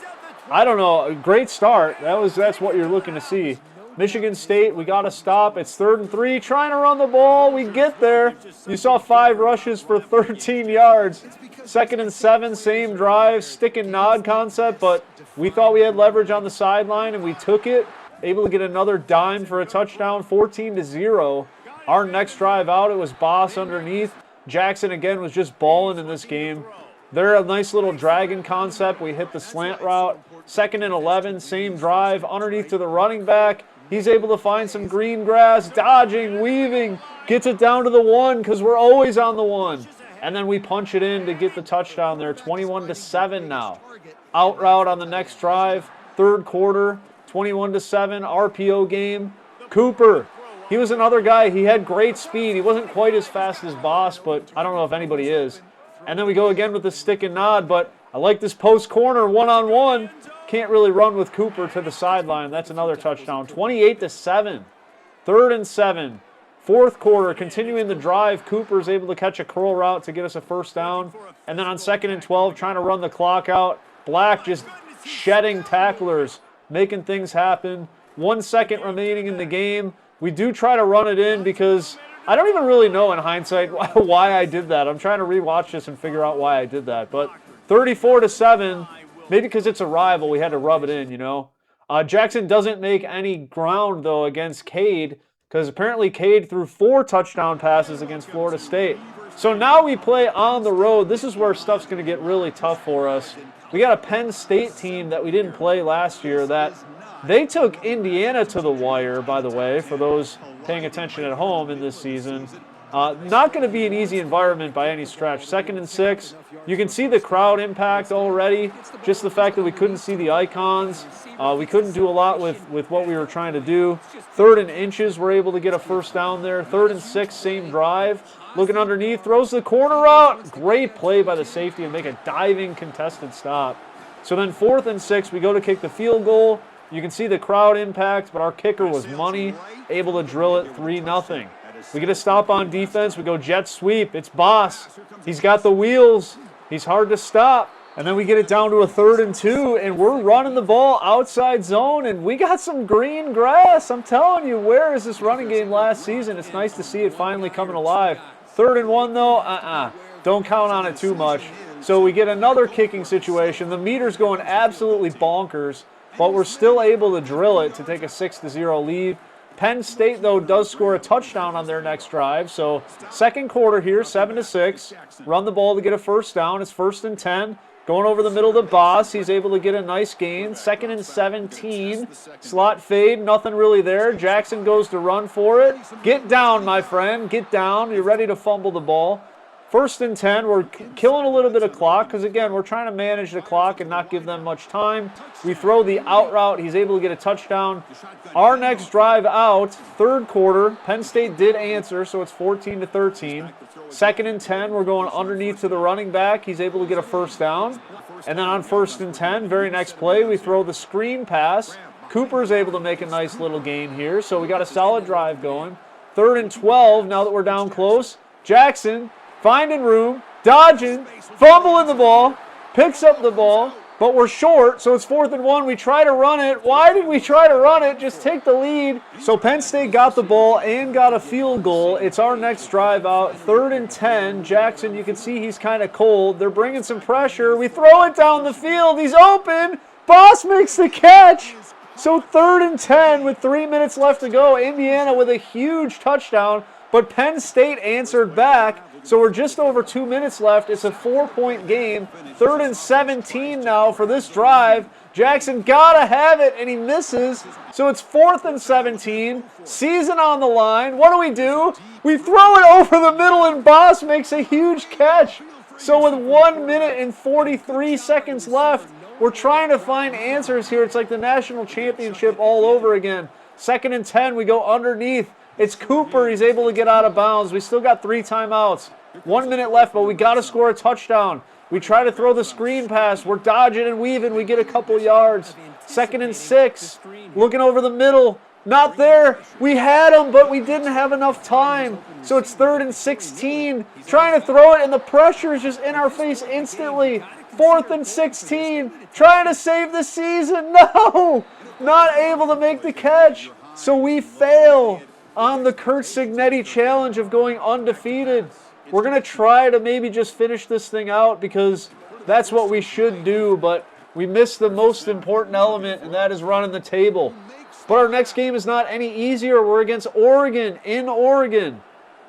I don't know, a great start. That's what you're looking to see. Michigan State, we got to stop. It's 3rd and 3, trying to run the ball. We get there. You saw 5 rushes for 13 yards. 2nd and 7, same drive, stick and nod concept, but we thought we had leverage on the sideline, and we took it. Able to get another dime for a touchdown, 14-0. Our next drive out, it was Boss underneath. Jackson, again, was just balling in this game. They're a nice little dragon concept. We hit the slant route. 2nd and 11, same drive, underneath to the running back. He's able to find some green grass, dodging, weaving, gets it down to the 1 because we're always on the 1. And then we punch it in to get the touchdown there, 21-7 now. Out route on the next drive, 3rd quarter, 21-7, RPO game. Cooper, he was another guy. He had great speed. He wasn't quite as fast as Boss, but I don't know if anybody is. And then we go again with the stick and nod, but I like this post corner, one-on-one. Can't really run with Cooper to the sideline. That's another touchdown. 28-7. 3rd and 7. 4th quarter, continuing the drive. Cooper's able to catch a curl route to get us a first down. And then on 2nd and 12, trying to run the clock out. Black just shedding tacklers, making things happen. 1 second remaining in the game. We do try to run it in because I don't even really know in hindsight why I did that. I'm trying to rewatch this and figure out why I did that. But 34-7. Maybe because it's a rival, we had to rub it in, you know. Jackson doesn't make any ground, though, against Cade, because apparently Cade threw 4 touchdown passes against Florida State. So now we play on the road. This is where stuff's going to get really tough for us. We got a Penn State team that we didn't play last year that they took Indiana to the wire, by the way, for those paying attention at home in this season. Not going to be an easy environment by any stretch. 2nd and 6. You can see the crowd impact already. Just the fact that we couldn't see the icons. We couldn't do a lot with what we were trying to do. 3rd and inches, we're able to get a first down there. 3rd and 6, same drive. Looking underneath, throws the corner route. Great play by the safety and make a diving contested stop. So then 4th and 6, we go to kick the field goal. You can see the crowd impact, but our kicker was money, able to drill it 3-0. We get a stop on defense. We go jet sweep. It's Boss. He's got the wheels. He's hard to stop. And then we get it down to a 3rd and 2, and we're running the ball outside zone, and we got some green grass. I'm telling you, where is this running game last season? It's nice to see it finally coming alive. 3rd and 1, though, don't count on it too much. So we get another kicking situation. The meter's going absolutely bonkers, but we're still able to drill it to take a 6-0 lead. Penn State, though, does score a touchdown on their next drive. So 2nd quarter here, 7-6. Run the ball to get a first down. It's 1st and 10. Going over the middle to Boss. He's able to get a nice gain. 2nd and 17. Slot fade. Nothing really there. Jackson goes to run for it. Get down, my friend. Get down. You're ready to fumble the ball. 1st and 10, we're killing a little bit of clock because, again, we're trying to manage the clock and not give them much time. We throw the out route. He's able to get a touchdown. Our next drive out, 3rd quarter, Penn State did answer, so it's 14-13. 2nd and 10, we're going underneath to the running back. He's able to get a first down. And then on 1st and 10, very next play, we throw the screen pass. Cooper's able to make a nice little gain here, so we got a solid drive going. 3rd and 12, now that we're down close. Jackson finding room, dodging, fumbling the ball, picks up the ball, but we're short, so it's 4th and 1. We try to run it. Why did we try to run it? Just take the lead. So Penn State got the ball and got a field goal. It's our next drive out, 3rd and 10. Jackson, you can see he's kind of cold. They're bringing some pressure. We throw it down the field. He's open. Boss makes the catch. So 3rd and 10 with 3 minutes left to go. Indiana with a huge touchdown, but Penn State answered back. So we're just over 2 minutes left. It's a 4-point game. 3rd and 17 now for this drive. Jackson gotta have it, and he misses. So it's 4th and 17. Season on the line. What do? We throw it over the middle, and Boss makes a huge catch. So with 1 minute and 43 seconds left, we're trying to find answers here. It's like the national championship all over again. 2nd and 10, we go underneath. It's Cooper. He's able to get out of bounds. We still got 3 timeouts. 1 minute left, but we got to score a touchdown. We try to throw the screen pass. We're dodging and weaving. We get a couple yards. 2nd and 6. Looking over the middle. Not there. We had him, but we didn't have enough time. So it's 3rd and 16. Trying to throw it, and the pressure is just in our face instantly. 4th and 16. Trying to save the season. No! Not able to make the catch. So we fail on the Curt Cignetti challenge of going undefeated. We're going to try to maybe just finish this thing out because that's what we should do, but we missed the most important element, and that is running the table. But our next game is not any easier. We're against Oregon in Oregon.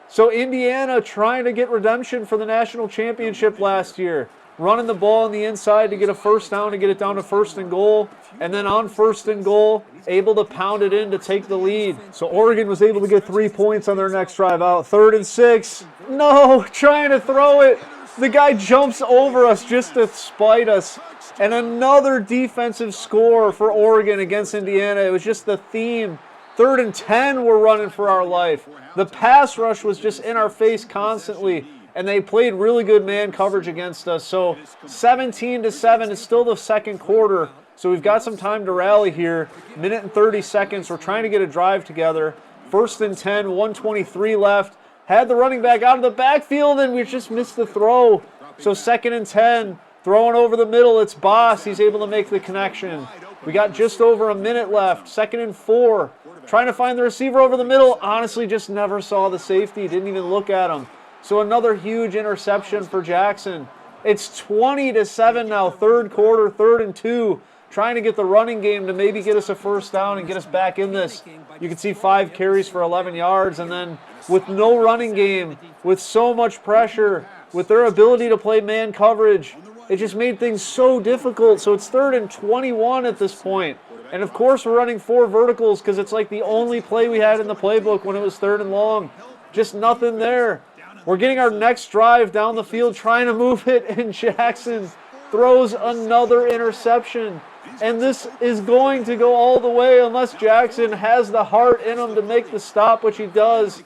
So Indiana trying to get redemption for the national championship last year. Running the ball on the inside to get a first down to get it down to 1st and goal. And then on 1st and goal, able to pound it in to take the lead. So Oregon was able to get 3 points on their next drive out. 3rd and 6. No, trying to throw it. The guy jumps over us just to spite us. And another defensive score for Oregon against Indiana. It was just the theme. 3rd and 10, we're running for our life. The pass rush was just in our face constantly. And they played really good man coverage against us. So 17-7 is still the 2nd quarter. So we've got some time to rally here. Minute and 30 seconds. We're trying to get a drive together. 1st and 10, 1:23 left. Had the running back out of the backfield, and we just missed the throw. So 2nd and 10, throwing over the middle. It's Boss. He's able to make the connection. We got just over a minute left. 2nd and 4. Trying to find the receiver over the middle. Honestly, just never saw the safety. Didn't even look at him. So another huge interception for Jackson. It's 20-7 now, 3rd quarter, 3rd and 2. Trying to get the running game to maybe get us a first down and get us back in this. You can see 5 carries for 11 yards, and then with no running game, with so much pressure, with their ability to play man coverage, it just made things so difficult. So it's 3rd and 21 at this point. And of course we're running 4 verticals because it's like the only play we had in the playbook when it was 3rd and long. Just nothing there. We're getting our next drive down the field, trying to move it, and Jackson throws another interception. And this is going to go all the way unless Jackson has the heart in him to make the stop, which he does.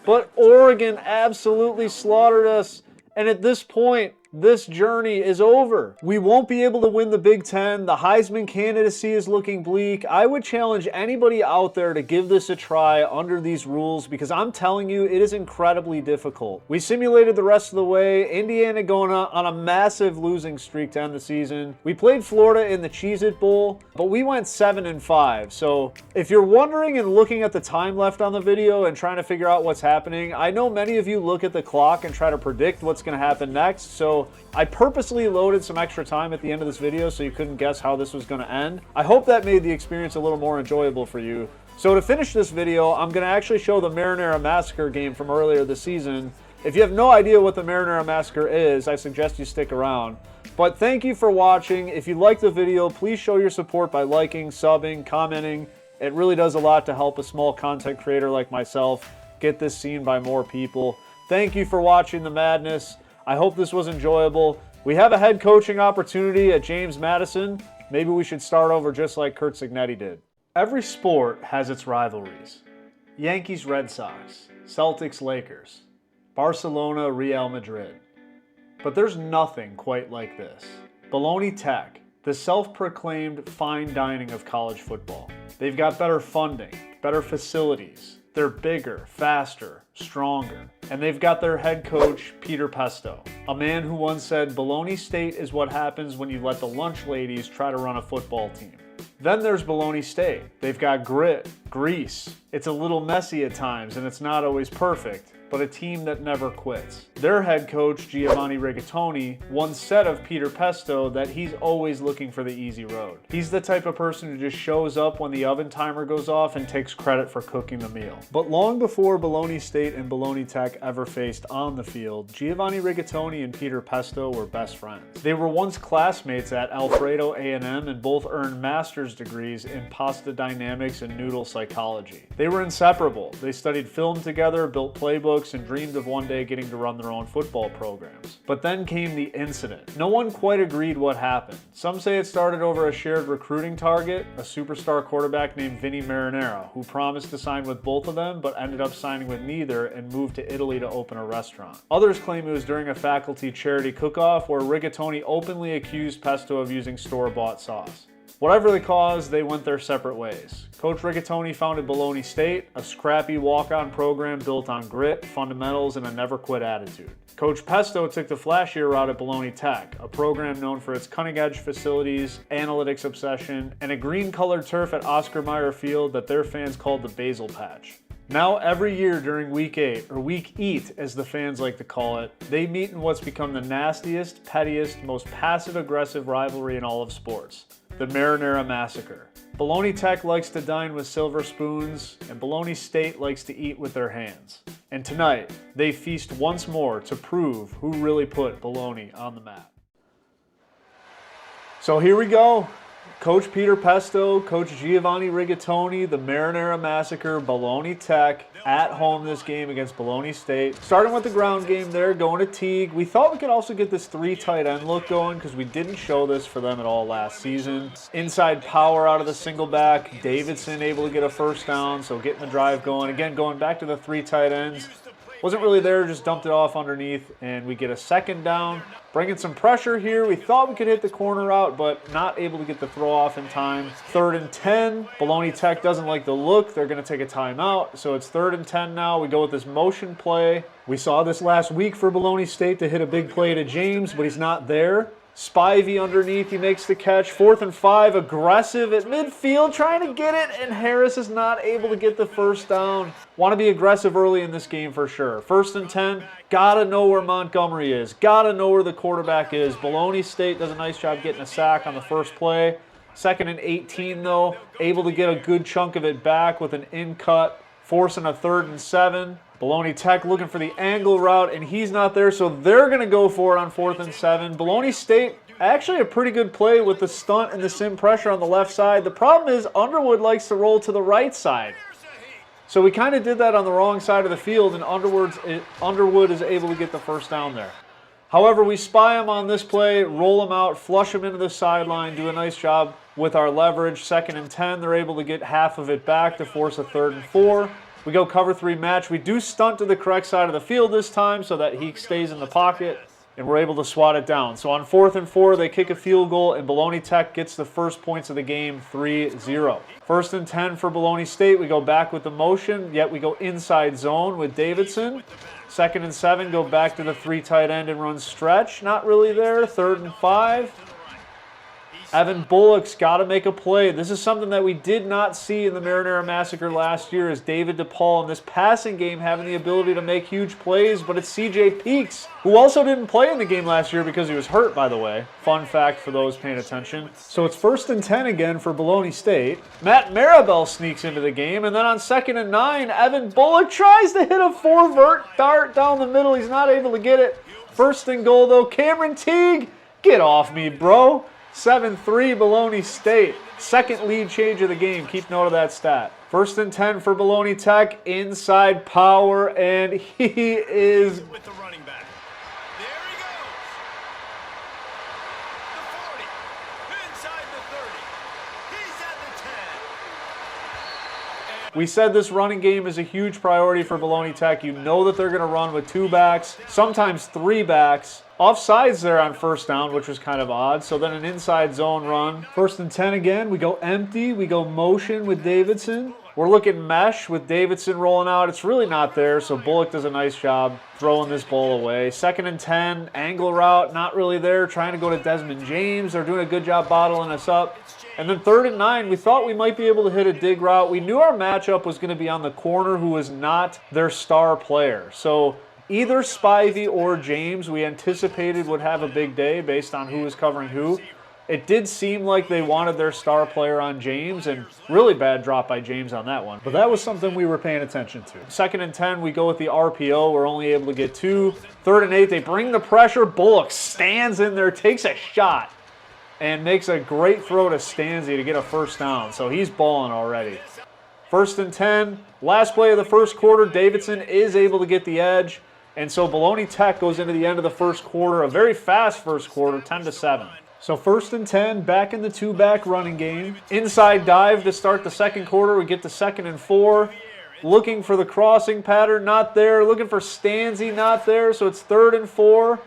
But Oregon absolutely slaughtered us. And at this point, this journey is over. We won't be able to win the Big Ten. The Heisman candidacy is looking bleak. I would challenge anybody out there to give this a try under these rules because I'm telling you, it is incredibly difficult. We simulated the rest of the way. Indiana going on a massive losing streak to end the season. We played Florida in the Cheez-It Bowl, but we went 7-5. So if you're wondering and looking at the time left on the video and trying to figure out what's happening, I know many of you look at the clock and try to predict what's going to happen next. So I purposely loaded some extra time at the end of this video so you couldn't guess how this was going to end. I hope that made the experience a little more enjoyable for you. So to finish this video, I'm going to actually show the Marinara Massacre game from earlier this season. If you have no idea what the Marinara Massacre is, I suggest you stick around. But thank you for watching. If you liked the video, please show your support by liking, subbing, commenting. It really does a lot to help a small content creator like myself get this seen by more people. Thank you for watching the madness. I hope this was enjoyable. We have a head coaching opportunity at James Madison. Maybe we should start over just like Curt Cignetti did. Every sport has its rivalries. Yankees, Red Sox, Celtics, Lakers, Barcelona, Real Madrid. But there's nothing quite like this. Bologna Tech, the self-proclaimed fine dining of college football. They've got better funding, better facilities. They're bigger, faster, stronger. And they've got their head coach, Peter Pesto, a man who once said, Bologna State is what happens when you let the lunch ladies try to run a football team. Then there's Bologna State. They've got grit, grease. It's a little messy at times, and it's not always perfect, but a team that never quits. Their head coach, Giovanni Rigatoni, once said of Peter Pesto that he's always looking for the easy road. He's the type of person who just shows up when the oven timer goes off and takes credit for cooking the meal. But long before Bologna State and Bologna Tech ever faced on the field, Giovanni Rigatoni and Peter Pesto were best friends. They were once classmates at Alfredo A&M and both earned master's degrees in pasta dynamics and noodle psychology. They were inseparable. They studied film together, built playbooks, and dreamed of one day getting to run their own football programs. But then came the incident. No one quite agreed what happened. Some say it started over a shared recruiting target, a superstar quarterback named Vinny Marinara, who promised to sign with both of them but ended up signing with neither and moved to Italy to open a restaurant. Others claim it was during a faculty charity cook-off where Rigatoni openly accused Pesto of using store-bought sauce. Whatever the cause, they went their separate ways. Coach Rigatoni founded Bologna State, a scrappy walk-on program built on grit, fundamentals, and a never-quit attitude. Coach Pesto took the flashier route at Bologna Tech, a program known for its cutting-edge facilities, analytics obsession, and a green-colored turf at Oscar Mayer Field that their fans called the Basil Patch. Now every year during Week 8, or Week Eat as the fans like to call it, they meet in what's become the nastiest, pettiest, most passive-aggressive rivalry in all of sports, the Marinara Massacre. Bologna Tech likes to dine with silver spoons, and Bologna State likes to eat with their hands. And tonight, they feast once more to prove who really put Bologna on the map. So here we go. Coach Peter Pesto, Coach Giovanni Rigatoni, the Marinara Massacre, Bologna Tech, at home this game against Bologna State. Starting with the ground game there, going to Teague. We thought we could also get this 3 tight end look going because we didn't show this for them at all last season. Inside power out of the single back. Davidson able to get a first down, so getting the drive going. Again, going back to the 3 tight ends. Wasn't really there, just dumped it off underneath, and we get a second down. Bringing some pressure here. We thought we could hit the corner route, but not able to get the throw off in time. 3rd and 10. Bologna Tech doesn't like the look. They're going to take a timeout, so it's 3rd and 10 now. We go with this motion play. We saw this last week for Bologna State to hit a big play to James, but he's not there. Spivey underneath, he makes the catch. 4th and 5, aggressive at midfield, trying to get it, and Harris is not able to get the first down. Want to be aggressive early in this game for sure. 1st and 10, gotta know where Montgomery is. Gotta know where the quarterback is. Bologna State does a nice job getting a sack on the first play. 2nd and 18 though, able to get a good chunk of it back with an in-cut, forcing a 3rd and 7. Bologna Tech looking for the angle route, and he's not there, so they're going to go for it on 4th and 7. Bologna State, actually a pretty good play with the stunt and the sim pressure on the left side. The problem is Underwood likes to roll to the right side. So we kind of did that on the wrong side of the field, and Underwood is able to get the first down there. However, we spy him on this play, roll him out, flush him into the sideline, do a nice job with our leverage. 2nd and 10, they're able to get half of it back to force a 3rd and 4. We go cover 3 match. We do stunt to the correct side of the field this time so that he stays in the pocket, and we're able to swat it down. So on 4th and 4, they kick a field goal, and Bologna Tech gets the first points of the game, 3-0. 1st and 10 for Bologna State. We go back with the motion, yet we go inside zone with Davidson. 2nd and 7, go back to the 3 tight end and run stretch. Not really there. 3rd and 5. Evan Bullock's got to make a play. This is something that we did not see in the Marinara Massacre last year, is David DePaul in this passing game having the ability to make huge plays, but it's CJ Peaks, who also didn't play in the game last year because he was hurt, by the way. Fun fact for those paying attention. So it's 1st and 10 again for Bologna State. Matt Maribel sneaks into the game, and then on 2nd and 9, Evan Bullock tries to hit a 4-vert dart down the middle. He's not able to get it. 1st and goal, though. Cameron Teague, get off me, bro. 7-3 Bologna State. 2nd lead change of the game. Keep note of that stat. 1st and 10 for Bologna Tech. Inside power, and he is with the running back. There he goes. The 40. Inside the 30. He's at the 10. We said this running game is a huge priority for Bologna Tech. You know that they're going to run with 2 backs, sometimes 3 backs. Offsides there on 1st down, which was kind of odd. So then an inside zone run. 1st and 10 again. We go empty. We go motion with Davidson. We're looking mesh with Davidson rolling out. It's really not there, so Bullock does a nice job throwing this ball away. 2nd and 10, angle route, not really there. Trying to go to Desmond James. They're doing a good job bottling us up. And then 3rd and 9, we thought we might be able to hit a dig route. We knew our matchup was going to be on the corner, who was not their star player. So either Spivey or James, we anticipated would have a big day based on who was covering who. It did seem like they wanted their star player on James, and really bad drop by James on that one. But that was something we were paying attention to. 2nd and 10, we go with the RPO. We're only able to get 2. 3rd and 8, they bring the pressure. Bullock stands in there, takes a shot, and makes a great throw to Stanzi to get a 1st down. So he's balling already. 1st and 10, last play of the 1st quarter, Davidson is able to get the edge. And so Bologna Tech goes into the end of the 1st quarter, a very fast 1st quarter, 10-7. So 1st and 10, back in the 2-back running game. Inside dive to start the 2nd quarter. We get to 2nd and 4. Looking for the crossing pattern, not there. Looking for Stanzi, not there. So it's 3rd and 4.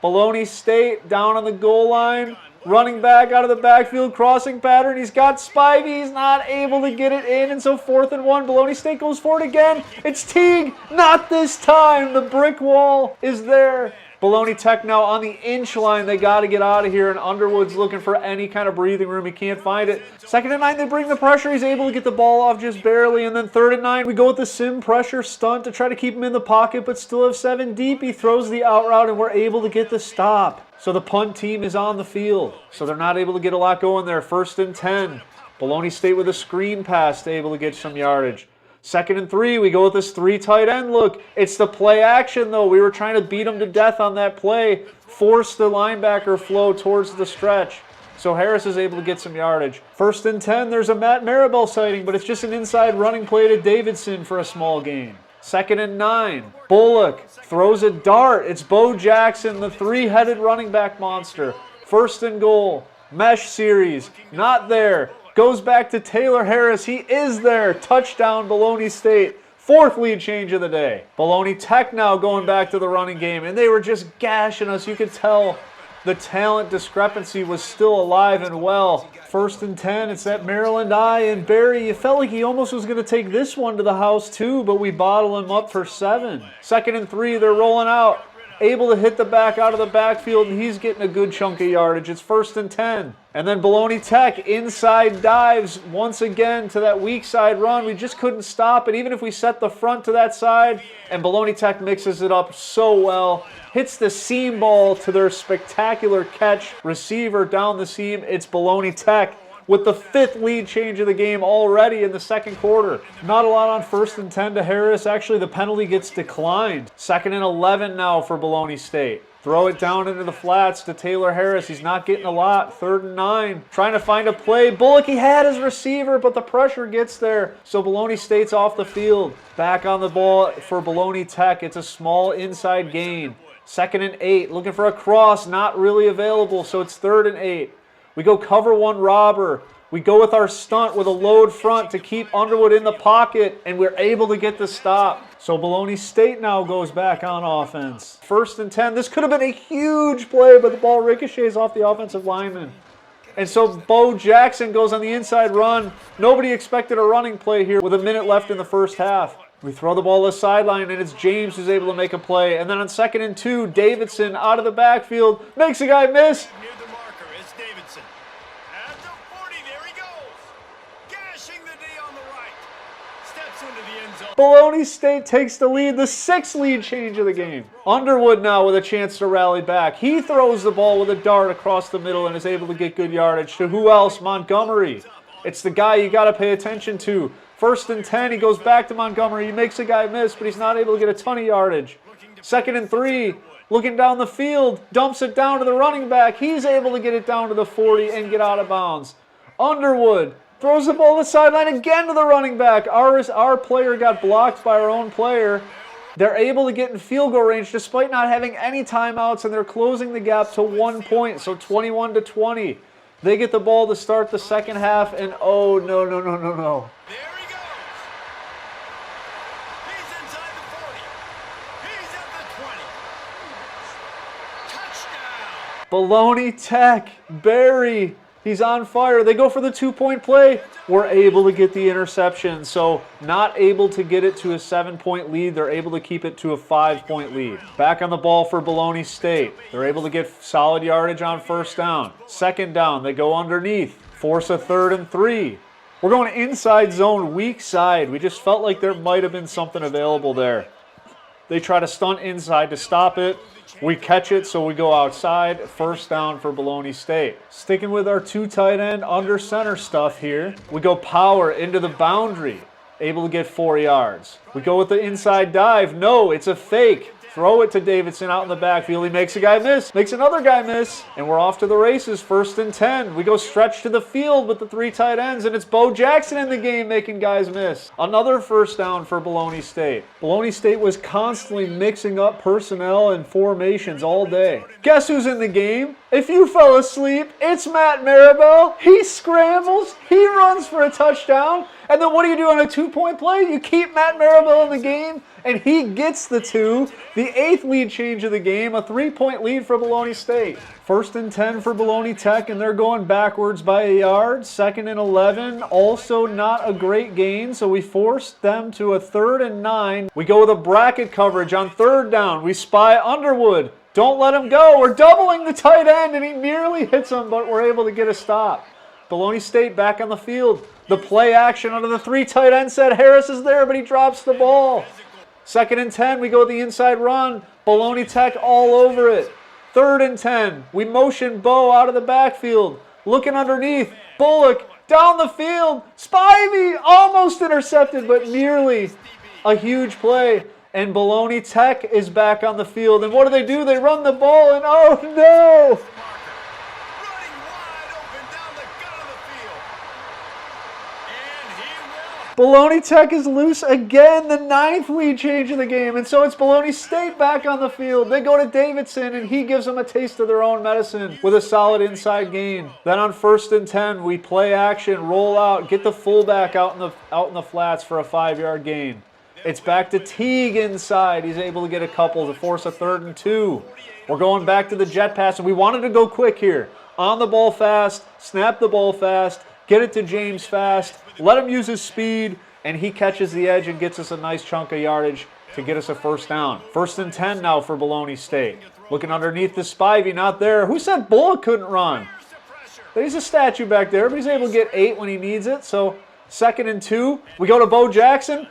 Bologna State down on the goal line. Running back out of the backfield, crossing pattern. He's got Spivey. He's not able to get it in. And so 4th and 1. Bologna State goes for it again. It's Teague. Not this time. The brick wall is there. Bologna Tech now on the inch line. They got to get out of here. And Underwood's looking for any kind of breathing room. He can't find it. 2nd and 9. They bring the pressure. He's able to get the ball off just barely. And then 3rd and 9. We go with the sim pressure stunt to try to keep him in the pocket, but still have 7 deep. He throws the out route, and we're able to get the stop. So the punt team is on the field. So they're not able to get a lot going there. 1st and 10. Bologna State with a screen pass, able to get some yardage. 2nd and 3. We go with this 3 tight end look. It's the play action, though. We were trying to beat them to death on that play. Force the linebacker flow towards the stretch. So Harris is able to get some yardage. 1st and 10. There's a Matt Maribel sighting, but it's just an inside running play to Davidson for a small gain. 2nd and 9. Bullock throws a dart. It's Bo Jackson, the 3-headed running back monster. 1st and goal. Mesh series. Not there. Goes back to Taylor Harris. He is there. Touchdown, Bologna State. 4th lead change of the day. Bologna Tech now going back to the running game, and they were just gashing us. You could tell the talent discrepancy was still alive and well. 1st and 10, it's that Maryland eye, and Barry, you felt like he almost was going to take this one to the house too, but we bottle him up for 7. 2nd and 3, they're rolling out. Able to hit the back out of the backfield, and he's getting a good chunk of yardage. It's 1st and 10. And then Bologna Tech inside dives once again to that weak side run. We just couldn't stop it, even if we set the front to that side. And Bologna Tech mixes it up so well. Hits the seam ball to their spectacular catch receiver down the seam. It's Bologna Tech with the 5th lead change of the game already in the 2nd quarter. Not a lot on 1st and 10 to Harris. Actually, the penalty gets declined. 2nd and 11 now for Bologna State. Throw it down into the flats to Taylor Harris. He's not getting a lot. 3rd and 9. Trying to find a play. Bullock, he had his receiver, but the pressure gets there. So Bologna State's off the field. Back on the ball for Bologna Tech. It's a small inside gain. 2nd and 8. Looking for a cross. Not really available, so it's 3rd and 8. We go cover 1 robber. We go with our stunt with a load front to keep Underwood in the pocket, and we're able to get the stop. So Bologna State now goes back on offense. 1st and 10. This could have been a huge play, but the ball ricochets off the offensive lineman. And so Bo Jackson goes on the inside run. Nobody expected a running play here with a minute left in the first half. We throw the ball to the sideline, and it's James who's able to make a play. And then on 2nd and 2, Davidson out of the backfield makes a guy miss. Near the marker is Davidson. At the 40, there he goes. Gashing the D on the right. Steps into the end zone. Bologna State takes the lead, the 6th lead change of the game. Underwood now with a chance to rally back. He throws the ball with a dart across the middle and is able to get good yardage. To who else? Montgomery. It's the guy you got to pay attention to. 1st and 10, he goes back to Montgomery. He makes a guy miss, but he's not able to get a ton of yardage. 2nd and 3, looking down the field, dumps it down to the running back. He's able to get it down to the 40 and get out of bounds. Underwood throws the ball to the sideline again to the running back. Our player got blocked by our own player. They're able to get in field goal range despite not having any timeouts, and they're closing the gap to 1 point, so 21-20. They get the ball to start the second half, and oh, no. There he goes. He's inside the 40. He's at the 20. Touchdown. Bologna Tech, Barry, he's on fire. They go for the 2-point play. We're able to get the interception, so not able to get it to a 7-point lead. They're able to keep it to a 5-point lead. Back on the ball for Bologna State. They're able to get solid yardage on 1st down. 2nd down, they go underneath. Force a 3rd and 3. We're going inside zone, weak side. We just felt like there might have been something available there. They try to stunt inside to stop it. We catch it, so we go outside. 1st down for Bologna State. Sticking with our 2 tight end under center stuff here. We go power into the boundary. Able to get 4 yards. We go with the inside dive. No, it's a fake. Throw it to Davidson out in the backfield. He makes a guy miss. Makes another guy miss. And we're off to the races. 1st and 10. We go stretch to the field with the 3 tight ends, and it's Bo Jackson in the game making guys miss. Another 1st down for Bologna State. Bologna State was constantly mixing up personnel and formations all day. Guess who's in the game? If you fell asleep, it's Matt Maribel. He scrambles. He runs for a touchdown. And then what do you do on a 2-point play? You keep Matt Maribel in the game, and he gets the 2. The 8th lead change of the game, a 3-point lead for Bologna State. 1st and 10 for Bologna Tech, and they're going backwards by a yard. 2nd and 11, also not a great gain, so we forced them to a 3rd and 9. We go with a bracket coverage on 3rd down. We spy Underwood. Don't let him go. We're doubling the tight end, and he nearly hits him, but we're able to get a stop. Bologna State back on the field. The play action under the 3 tight end set. Harris is there, but he drops the ball. 2nd and 10, we go the inside run. Bologna Tech all over it. 3rd and 10, we motion Bo out of the backfield. Looking underneath, Bullock down the field. Spivey almost intercepted, but nearly. A huge play. And Bologna Tech is back on the field. And what do? They run the ball, and oh no! Running wide open down the gut of the field. And he will. Bologna Tech is loose again, the 9th lead change of the game. And so it's Bologna State back on the field. They go to Davidson, and he gives them a taste of their own medicine with a solid inside gain. Then on 1st and 10, we play action, roll out, get the fullback out in the flats for a 5-yard gain. It's back to Teague inside. He's able to get a couple to force a 3rd and 2. We're going back to the jet pass, and we wanted to go quick here. On the ball fast, snap the ball fast, get it to James fast, let him use his speed, and he catches the edge and gets us a nice chunk of yardage to get us a 1st down. 1st and 10 now for Bologna State. Looking underneath the Spivey, not there. Who said Bullock couldn't run? There's a statue back there, but he's able to get 8 when he needs it. So 2nd and 2, we go to Bo Jackson.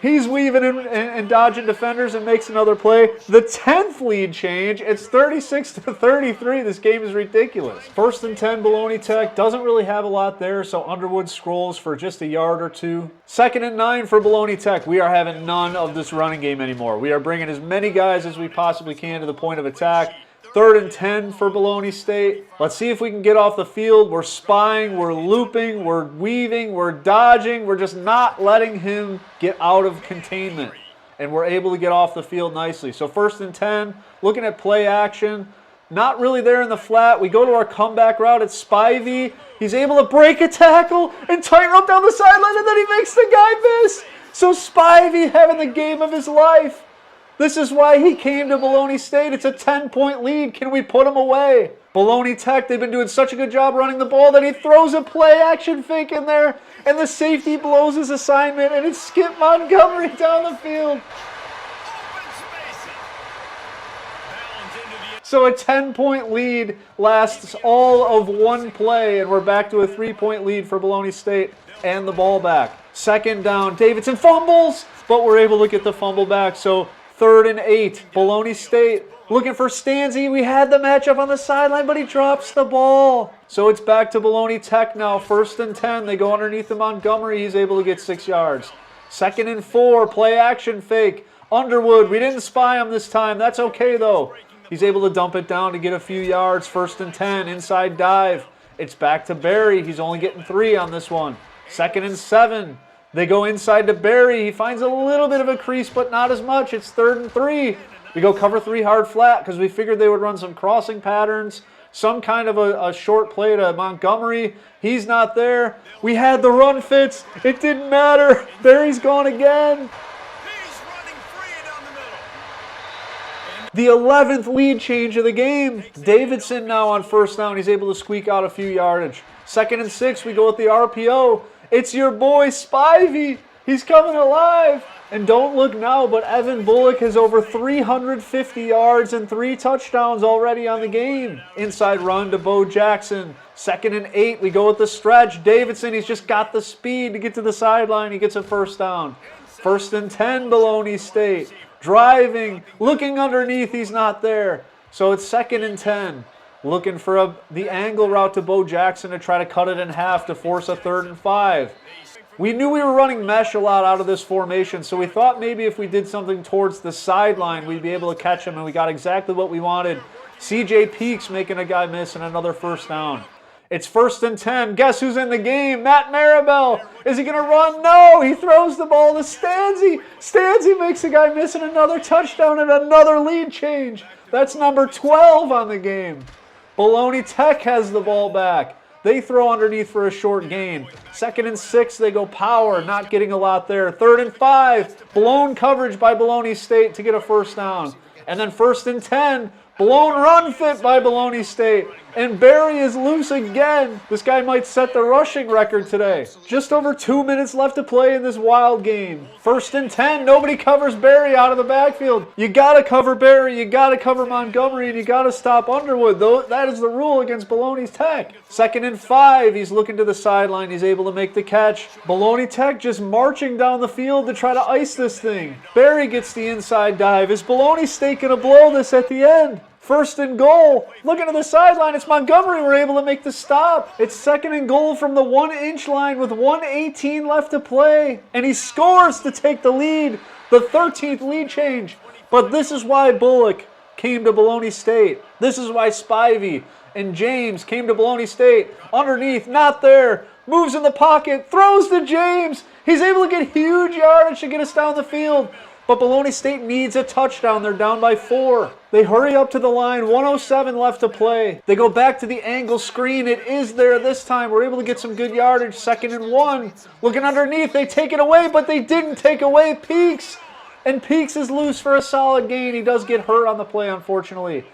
He's weaving and dodging defenders and makes another play. The 10th lead change. It's 36-33. This game is ridiculous. 1st and 10, Bologna Tech. Doesn't really have a lot there, so Underwood scrolls for just a yard or two. 2nd and 9 for Bologna Tech. We are having none of this running game anymore. We are bringing as many guys as we possibly can to the point of attack. 3rd and 10 for Bologna State. Let's see if we can get off the field. We're spying, we're looping, we're weaving, we're dodging. We're just not letting him get out of containment. And we're able to get off the field nicely. So 1st and 10, looking at play action. Not really there in the flat. We go to our comeback route. It's Spivey. He's able to break a tackle and tighten up down the sideline, and then he makes the guy miss. So Spivey having the game of his life. This is why he came to Bologna State. It's a 10-point lead. Can we put him away? Bologna Tech, they've been doing such a good job running the ball that he throws a play-action fake in there, and the safety blows his assignment, and it's Skip Montgomery down the field. So a 10-point lead lasts all of one play, and we're back to a 3-point lead for Bologna State and the ball back. 2nd down, Davidson fumbles, but we're able to get the fumble back. So 3rd and 8, Bologna State looking for Stanzi. We had the matchup on the sideline, but he drops the ball. So it's back to Bologna Tech now. 1st and 10, they go underneath the Montgomery. He's able to get 6 yards. 2nd and 4, play action fake. Underwood, we didn't spy him this time. That's okay though. He's able to dump it down to get a few yards. 1st and 10, inside dive. It's back to Barry. He's only getting 3 on this one. 2nd and 7. They go inside to Barry. He finds a little bit of a crease, but not as much. It's 3rd and 3. We go cover 3 hard flat because we figured they would run some crossing patterns, some kind of a short play to Montgomery. He's not there. We had the run fits. It didn't matter. Barry's gone again. The 11th lead change of the game. Davidson now on 1st down. He's able to squeak out a few yardage. 2nd and 6, we go with the RPO. It's your boy Spivey. He's coming alive. And don't look now, but Evan Bullock has over 350 yards and 3 touchdowns already on the game. Inside run to Bo Jackson. 2nd and 8, we go with the stretch. Davidson, he's just got the speed to get to the sideline. He gets a 1st down. 1st and 10, Bologna State. Driving, looking underneath, he's not there. So it's 2nd and 10. Looking for the angle route to Bo Jackson to try to cut it in half to force a 3rd and 5. We knew we were running mesh a lot out of this formation, so we thought maybe if we did something towards the sideline, we'd be able to catch him, and we got exactly what we wanted. CJ Peaks making a guy miss and another 1st down. It's 1st and 10. Guess who's in the game? Matt Maribel. Is he going to run? No. He throws the ball to Stanzi. Stanzi makes a guy miss and another touchdown and another lead change. That's number 12 on the game. Bologna Tech has the ball back. They throw underneath for a short gain. 2nd and 6, they go power, not getting a lot there. 3rd and 5, blown coverage by Bologna State to get a 1st down. And then 1st and 10, blown run fit by Bologna State. And Barry is loose again. This guy might set the rushing record today. Just over 2 minutes left to play in this wild game. 1st and 10, nobody covers Barry out of the backfield. You gotta cover Barry, you gotta cover Montgomery, and you gotta stop Underwood. That is the rule against Bologna Tech. 2nd and 5, he's looking to the sideline, he's able to make the catch. Bologna Tech just marching down the field to try to ice this thing. Barry gets the inside dive. Is Bologna State gonna blow this at the end? 1st and goal. Looking to the sideline. It's Montgomery. We're able to make the stop. It's 2nd and goal from the 1-inch line with 1:18 left to play. And he scores to take the lead. The 13th lead change. But this is why Bullock came to Bologna State. This is why Spivey and James came to Bologna State. Underneath, not there. Moves in the pocket. Throws to James. He's able to get huge yardage to get us down the field. But Bologna State needs a touchdown. They're down by 4. They hurry up to the line. 1:07 left to play. They go back to the angle screen. It is there this time. We're able to get some good yardage. 2nd and 1. Looking underneath. They take it away, but they didn't take away Peaks. And Peaks is loose for a solid gain. He does get hurt on the play, unfortunately.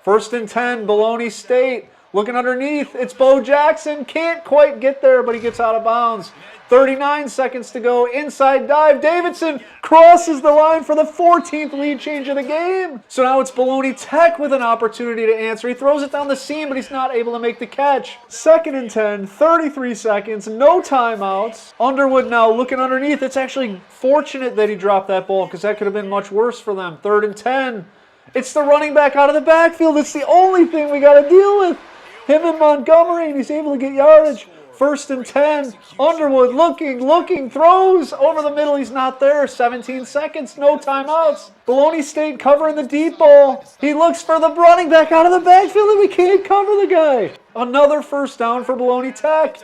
1st and 10, Bologna State. Looking underneath, it's Bo Jackson. Can't quite get there, but he gets out of bounds. 39 seconds to go. Inside dive. Davidson crosses the line for the 14th lead change of the game. So now it's Bologna Tech with an opportunity to answer. He throws it down the seam, but he's not able to make the catch. 2nd and 10, 33 seconds, no timeouts. Underwood now looking underneath. It's actually fortunate that he dropped that ball because that could have been much worse for them. 3rd and 10. It's the running back out of the backfield. It's the only thing we got to deal with. Him and Montgomery, and he's able to get yardage. 1st and 10. Underwood looking, throws over the middle. He's not there. 17 seconds, no timeouts. Bologna State covering the deep ball. He looks for the running back out of the backfield, and we can't cover the guy. Another 1st down for Bologna Tech.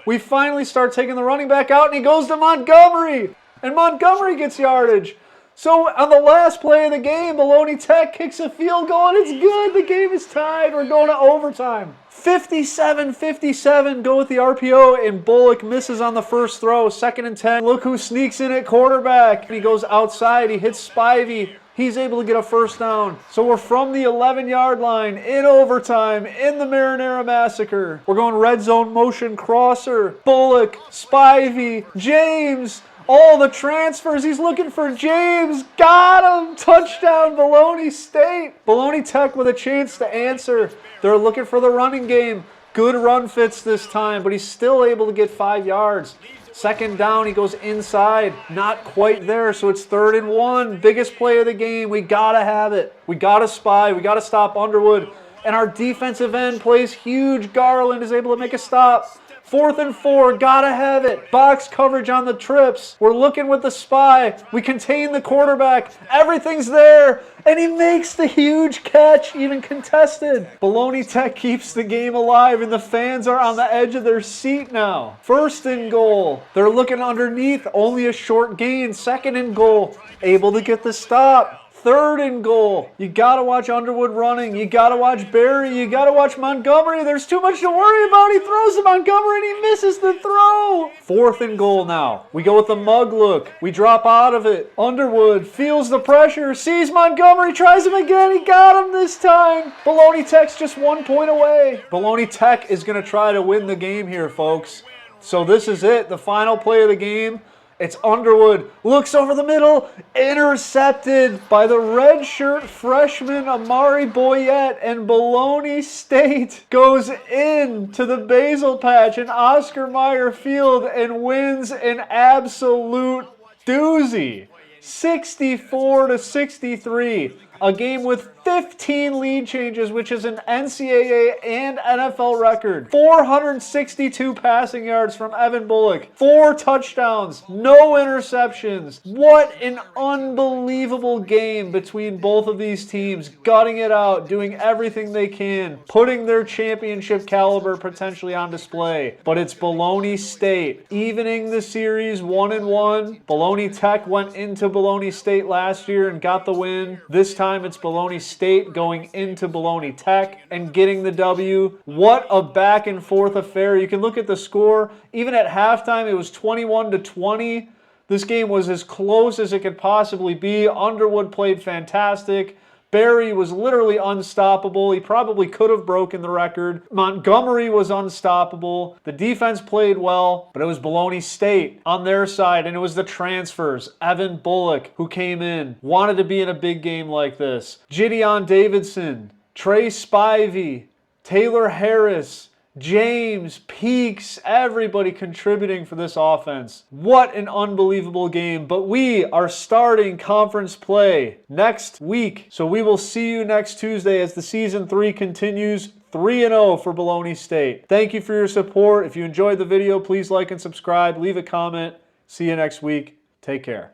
We finally start taking the running back out, and he goes to Montgomery. And Montgomery gets yardage. So on the last play of the game, Bologna Tech kicks a field goal, and it's good. The game is tied. We're going to overtime. 57-57, go with the RPO, and Bullock misses on the first throw. 2nd and 10. Look who sneaks in at quarterback. And he goes outside. He hits Spivey. He's able to get a 1st down. So we're from the 11-yard line in overtime in the Marinara Massacre. We're going red zone motion crosser. Bullock, Spivey, James. All the transfers. He's looking for James. Got him. Touchdown, Bologna State. Bologna Tech with a chance to answer. They're looking for the running game. Good run fits this time, but he's still able to get 5 yards. 2nd down, he goes inside. Not quite there, so it's 3rd and 1. Biggest play of the game. We got to have it. We got to spy. We got to stop Underwood. And our defensive end plays huge. Garland is able to make a stop. 4th and 4, gotta have it. Box coverage on the trips. We're looking with the spy. We contain the quarterback. Everything's there. And he makes the huge catch, even contested. Bologna Tech keeps the game alive, and the fans are on the edge of their seat now. 1st and goal. They're looking underneath. Only a short gain. 2nd and goal. Able to get the stop. 3rd and goal. You got to watch Underwood running. You got to watch Barry. You got to watch Montgomery. There's too much to worry about. He throws to Montgomery and he misses the throw. 4th and goal now. We go with the mug look. We drop out of it. Underwood feels the pressure, sees Montgomery, tries him again. He got him this time. Bologna Tech's just 1 point away. Bologna Tech is going to try to win the game here, folks. So this is it. The final play of the game. It's Underwood, looks over the middle, intercepted by the redshirt freshman Amari Boyette, and Bologna State goes into the Basil Patch in Oscar Mayer Field and wins an absolute doozy. 64-63. A game with 15 lead changes, which is an NCAA and NFL record. 462 passing yards from Evan Bullock. 4 touchdowns, no interceptions. What an unbelievable game between both of these teams. Gutting it out, doing everything they can, putting their championship caliber potentially on display. But it's Bologna State evening the series 1-1. Bologna Tech went into Bologna State last year and got the win. This time it's Bologna State going into Bologna Tech and getting the W. What a back and forth affair. You can look at the score. Even at halftime, it was 21-20. This game was as close as it could possibly be. Underwood played fantastic. Barry was literally unstoppable. He probably could have broken the record. Montgomery was unstoppable. The defense played well, but it was Bologna State on their side, and it was the transfers. Evan Bullock, who came in, wanted to be in a big game like this. Gideon Davidson, Trey Spivey, Taylor Harris, James, Peaks, everybody contributing for this offense. What an unbelievable game. But we are starting conference play next week. So we will see you next Tuesday as the Season 3 continues. 3-0 for Bologna State. Thank you for your support. If you enjoyed the video, please like and subscribe. Leave a comment. See you next week. Take care.